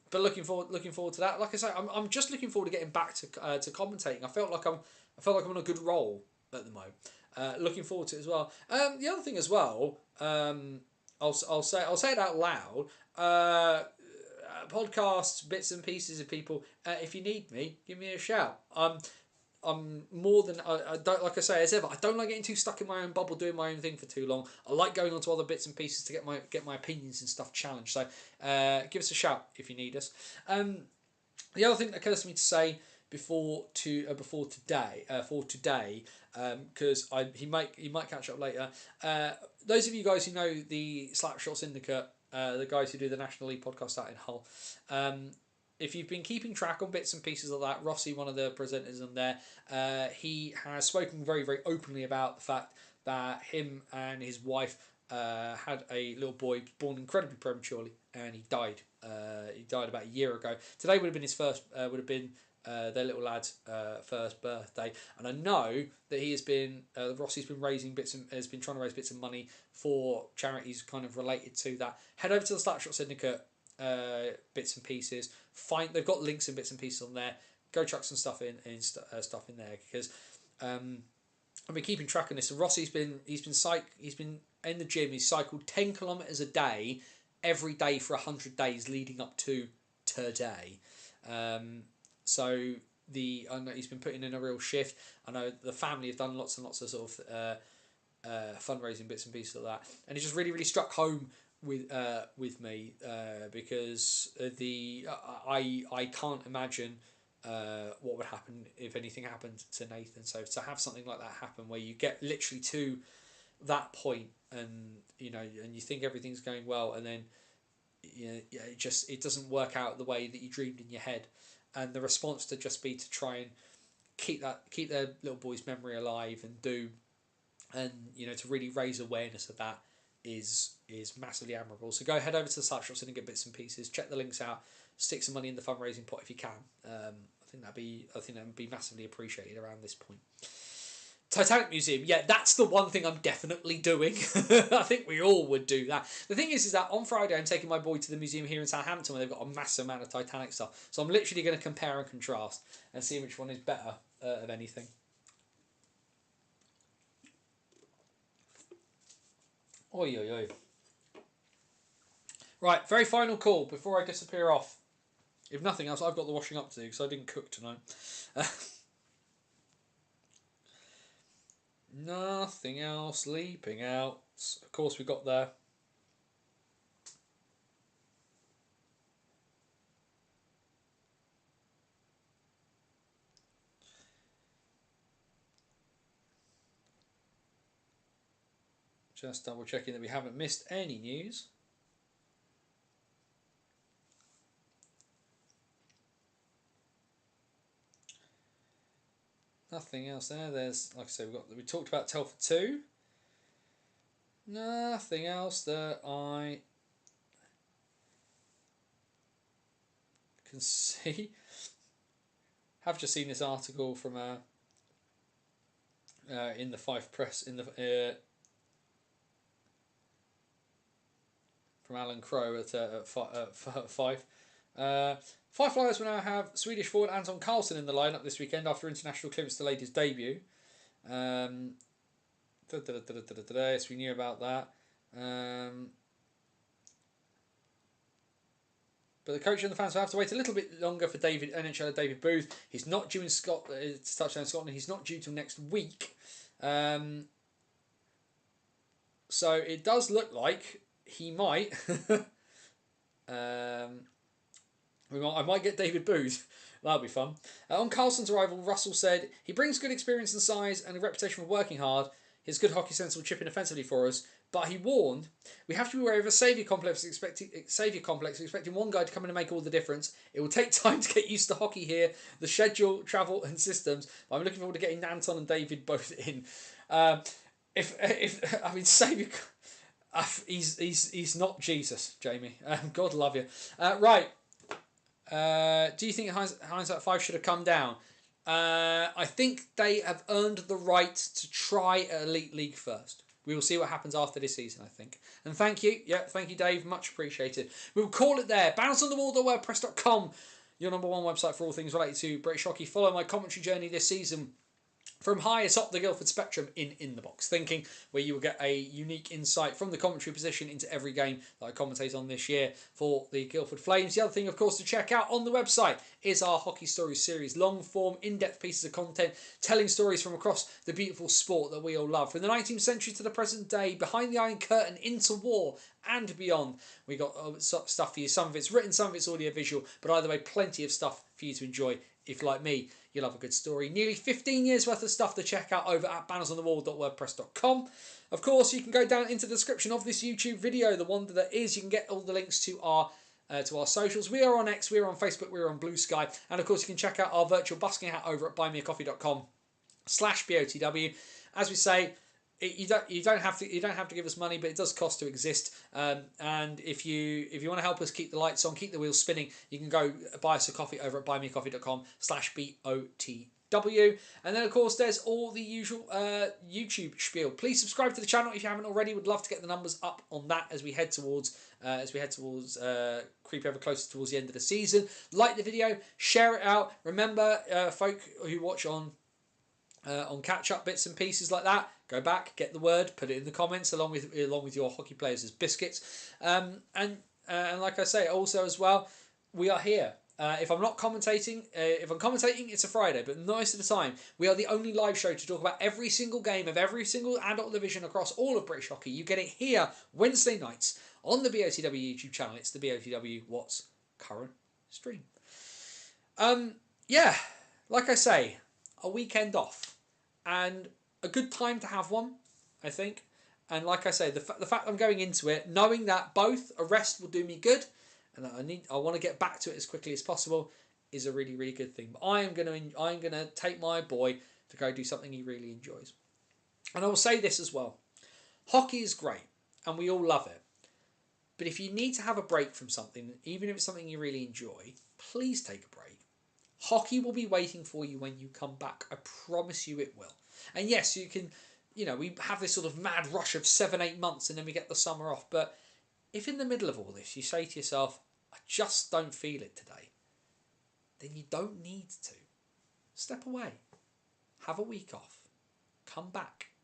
But looking forward to that. Like I say, I'm just looking forward to getting back to commentating. I felt like I'm on a good roll at the moment. Looking forward to it as well. The other thing as well, I'll say it out loud. Podcasts, bits and pieces of people. If you need me, give me a shout. I'm more than I don't, like I say, as ever, I don't like getting too stuck in my own bubble doing my own thing for too long. I like going on to other bits and pieces to get my opinions and stuff challenged. So give us a shout if you need us. The other thing that occurs to me to say before today, because he might catch up later. Those of you guys who know the Slapshot Syndicate, the guys who do the National League podcast out in Hull, if you've been keeping track on bits and pieces of that, Rossi, one of the presenters on there, he has spoken very, very openly about the fact that him and his wife had a little boy born incredibly prematurely, and he died. He died about a year ago. Today would have been his first. Would have been their little lad's first birthday, and I know that he has been Rossi's been has been trying to raise bits of money for charities kind of related to that. Head over to the Slapshot Syndicate bits and pieces. They've got links and bits and pieces on there. Go chuck some stuff in there because I've been keeping track of this. And Rossi's been in the gym. He's cycled 10 kilometers a day every day for 100 days leading up to today. So I know he's been putting in a real shift. I know the family have done lots and lots of sort of fundraising bits and pieces of that, and it just really, really struck home with me because I can't imagine what would happen if anything happened to Nathan. So to have something like that happen where you get literally to that point and you think everything's going well, and then it doesn't work out the way that you dreamed in your head, and the response to just be to try and keep their little boy's memory alive and to really raise awareness of that is massively admirable. So go head over to the Slapshot and get bits and pieces. Check the links out. Stick some money in the fundraising pot if you can. I think that would be massively appreciated around this point. Titanic Museum, yeah, that's the one thing I'm definitely doing. I think we all would do that. The thing is that on Friday I'm taking my boy to the museum here in Southampton where they've got a massive amount of Titanic stuff. So I'm literally going to compare and contrast and see which one is better of anything. Oi, oi, oi. Right, very final call before I disappear off. If nothing else, I've got the washing up to do because I didn't cook tonight. Nothing else leaping out. Of course, we got there. Just double checking that we haven't missed any news. Nothing else there. There's, like I said, we talked about Telford 2. Nothing else that I can see. Have just seen this article from in the Fife Press from Alan Crowe at Fife. Five Flyers will now have Swedish forward Anton Carlson in the lineup this weekend after international clearance delayed his debut. Yes, we knew about that. But the coach and the fans will have to wait a little bit longer for NHLer David Booth. He's not due in Scotland to touch down in Scotland. He's not due till next week. So it does look like he might. I might get David Booth. That'll be fun. On Carlson's arrival, Russell said, "He brings good experience and size and a reputation for working hard. His good hockey sense will chip in offensively for us." But he warned, "We have to be aware of a saviour complex expecting one guy to come in and make all the difference. It will take time to get used to hockey here, the schedule, travel and systems. But I'm looking forward to getting Anton and David both in." Saviour... He's not Jesus, Jamie. God love you. Right. Do you think Hindsight 5 should have come down? I think they have earned the right to try Elite League first. We will see what happens after this season, I think. And thank you. Yeah, thank you, Dave. Much appreciated. We will call it there. BannelsOnTheWall.wordpress.com, your number one website for all things related to British hockey. Follow my commentary journey this season from high atop the Guildford spectrum in the box thinking, where you will get a unique insight from the commentary position into every game that I commentate on this year for the Guildford Flames. The other thing, of course, to check out on the website is our Hockey Stories series, long form, in-depth pieces of content telling stories from across the beautiful sport that we all love. From the 19th century to the present day, behind the Iron Curtain, into war and beyond. We got stuff for you. Some of it's written, some of it's audio visual, but either way, plenty of stuff for you to enjoy. If, like me, you love a good story. Nearly 15 years worth of stuff to check out over at bannersonthewall.wordpress.com. Of course, you can go down into the description of this YouTube video, the one that is. You can get all the links to our socials. We are on X, we are on Facebook, we are on Blue Sky. And of course, you can check out our virtual busking hat over at buymeacoffee.com/BOTW. As we say, you don't have to give us money, but it does cost to exist. And if you want to help us keep the lights on, keep the wheels spinning, you can go buy us a coffee over at buymeacoffee.com/BOTW. And then of course there's all the usual YouTube spiel. Please subscribe to the channel if you haven't already. Would love to get the numbers up on that as we head towards creep ever closer towards the end of the season. Like the video, share it out. Remember, folk who watch on catch-up bits and pieces like that, go back, get the word, put it in the comments along with your hockey players as biscuits. And like I say, also as well, we are here. If I'm not commentating, if I'm commentating, it's a Friday, but most of the time, we are the only live show to talk about every single game of every single adult division across all of British hockey. You get it here Wednesday nights on the BOTW YouTube channel. It's the BOTW What's Current stream. Yeah, like I say, a weekend off. And a good time to have one, I think. And like I say, the fact I'm going into it, knowing that both a rest will do me good, and that I want to get back to it as quickly as possible, is a really, really good thing. But I'm gonna take my boy to go do something he really enjoys. And I will say this as well: hockey is great, and we all love it. But if you need to have a break from something, even if it's something you really enjoy, please take a break. Hockey will be waiting for you when you come back. I promise you it will. And yes, you can, we have this sort of mad rush of 7-8 months and then we get the summer off. But if in the middle of all this you say to yourself, I just don't feel it today, then you don't need to. Step away. Have a week off. Come back.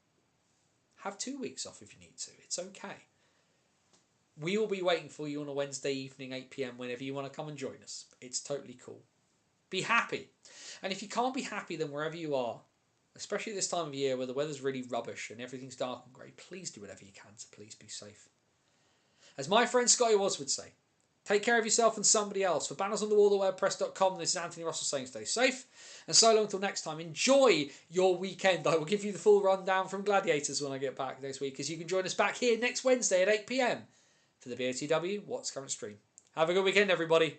Have 2 weeks off if you need to. It's okay. We will be waiting for you on a Wednesday evening, 8 p.m, whenever you want to come and join us. It's totally cool. Be happy. And if you can't be happy, then wherever you are, especially this time of year where the weather's really rubbish and everything's dark and grey, please do whatever you can to please be safe. As my friend Scotty Watts would say, take care of yourself and somebody else. For BannersOnTheWall.wordpress.com, this is Anthony Russell saying stay safe. And so long until next time, enjoy your weekend. I will give you the full rundown from Gladiators when I get back next week, because you can join us back here next Wednesday at 8 p.m. for the BOTW What's Current stream. Have a good weekend, everybody.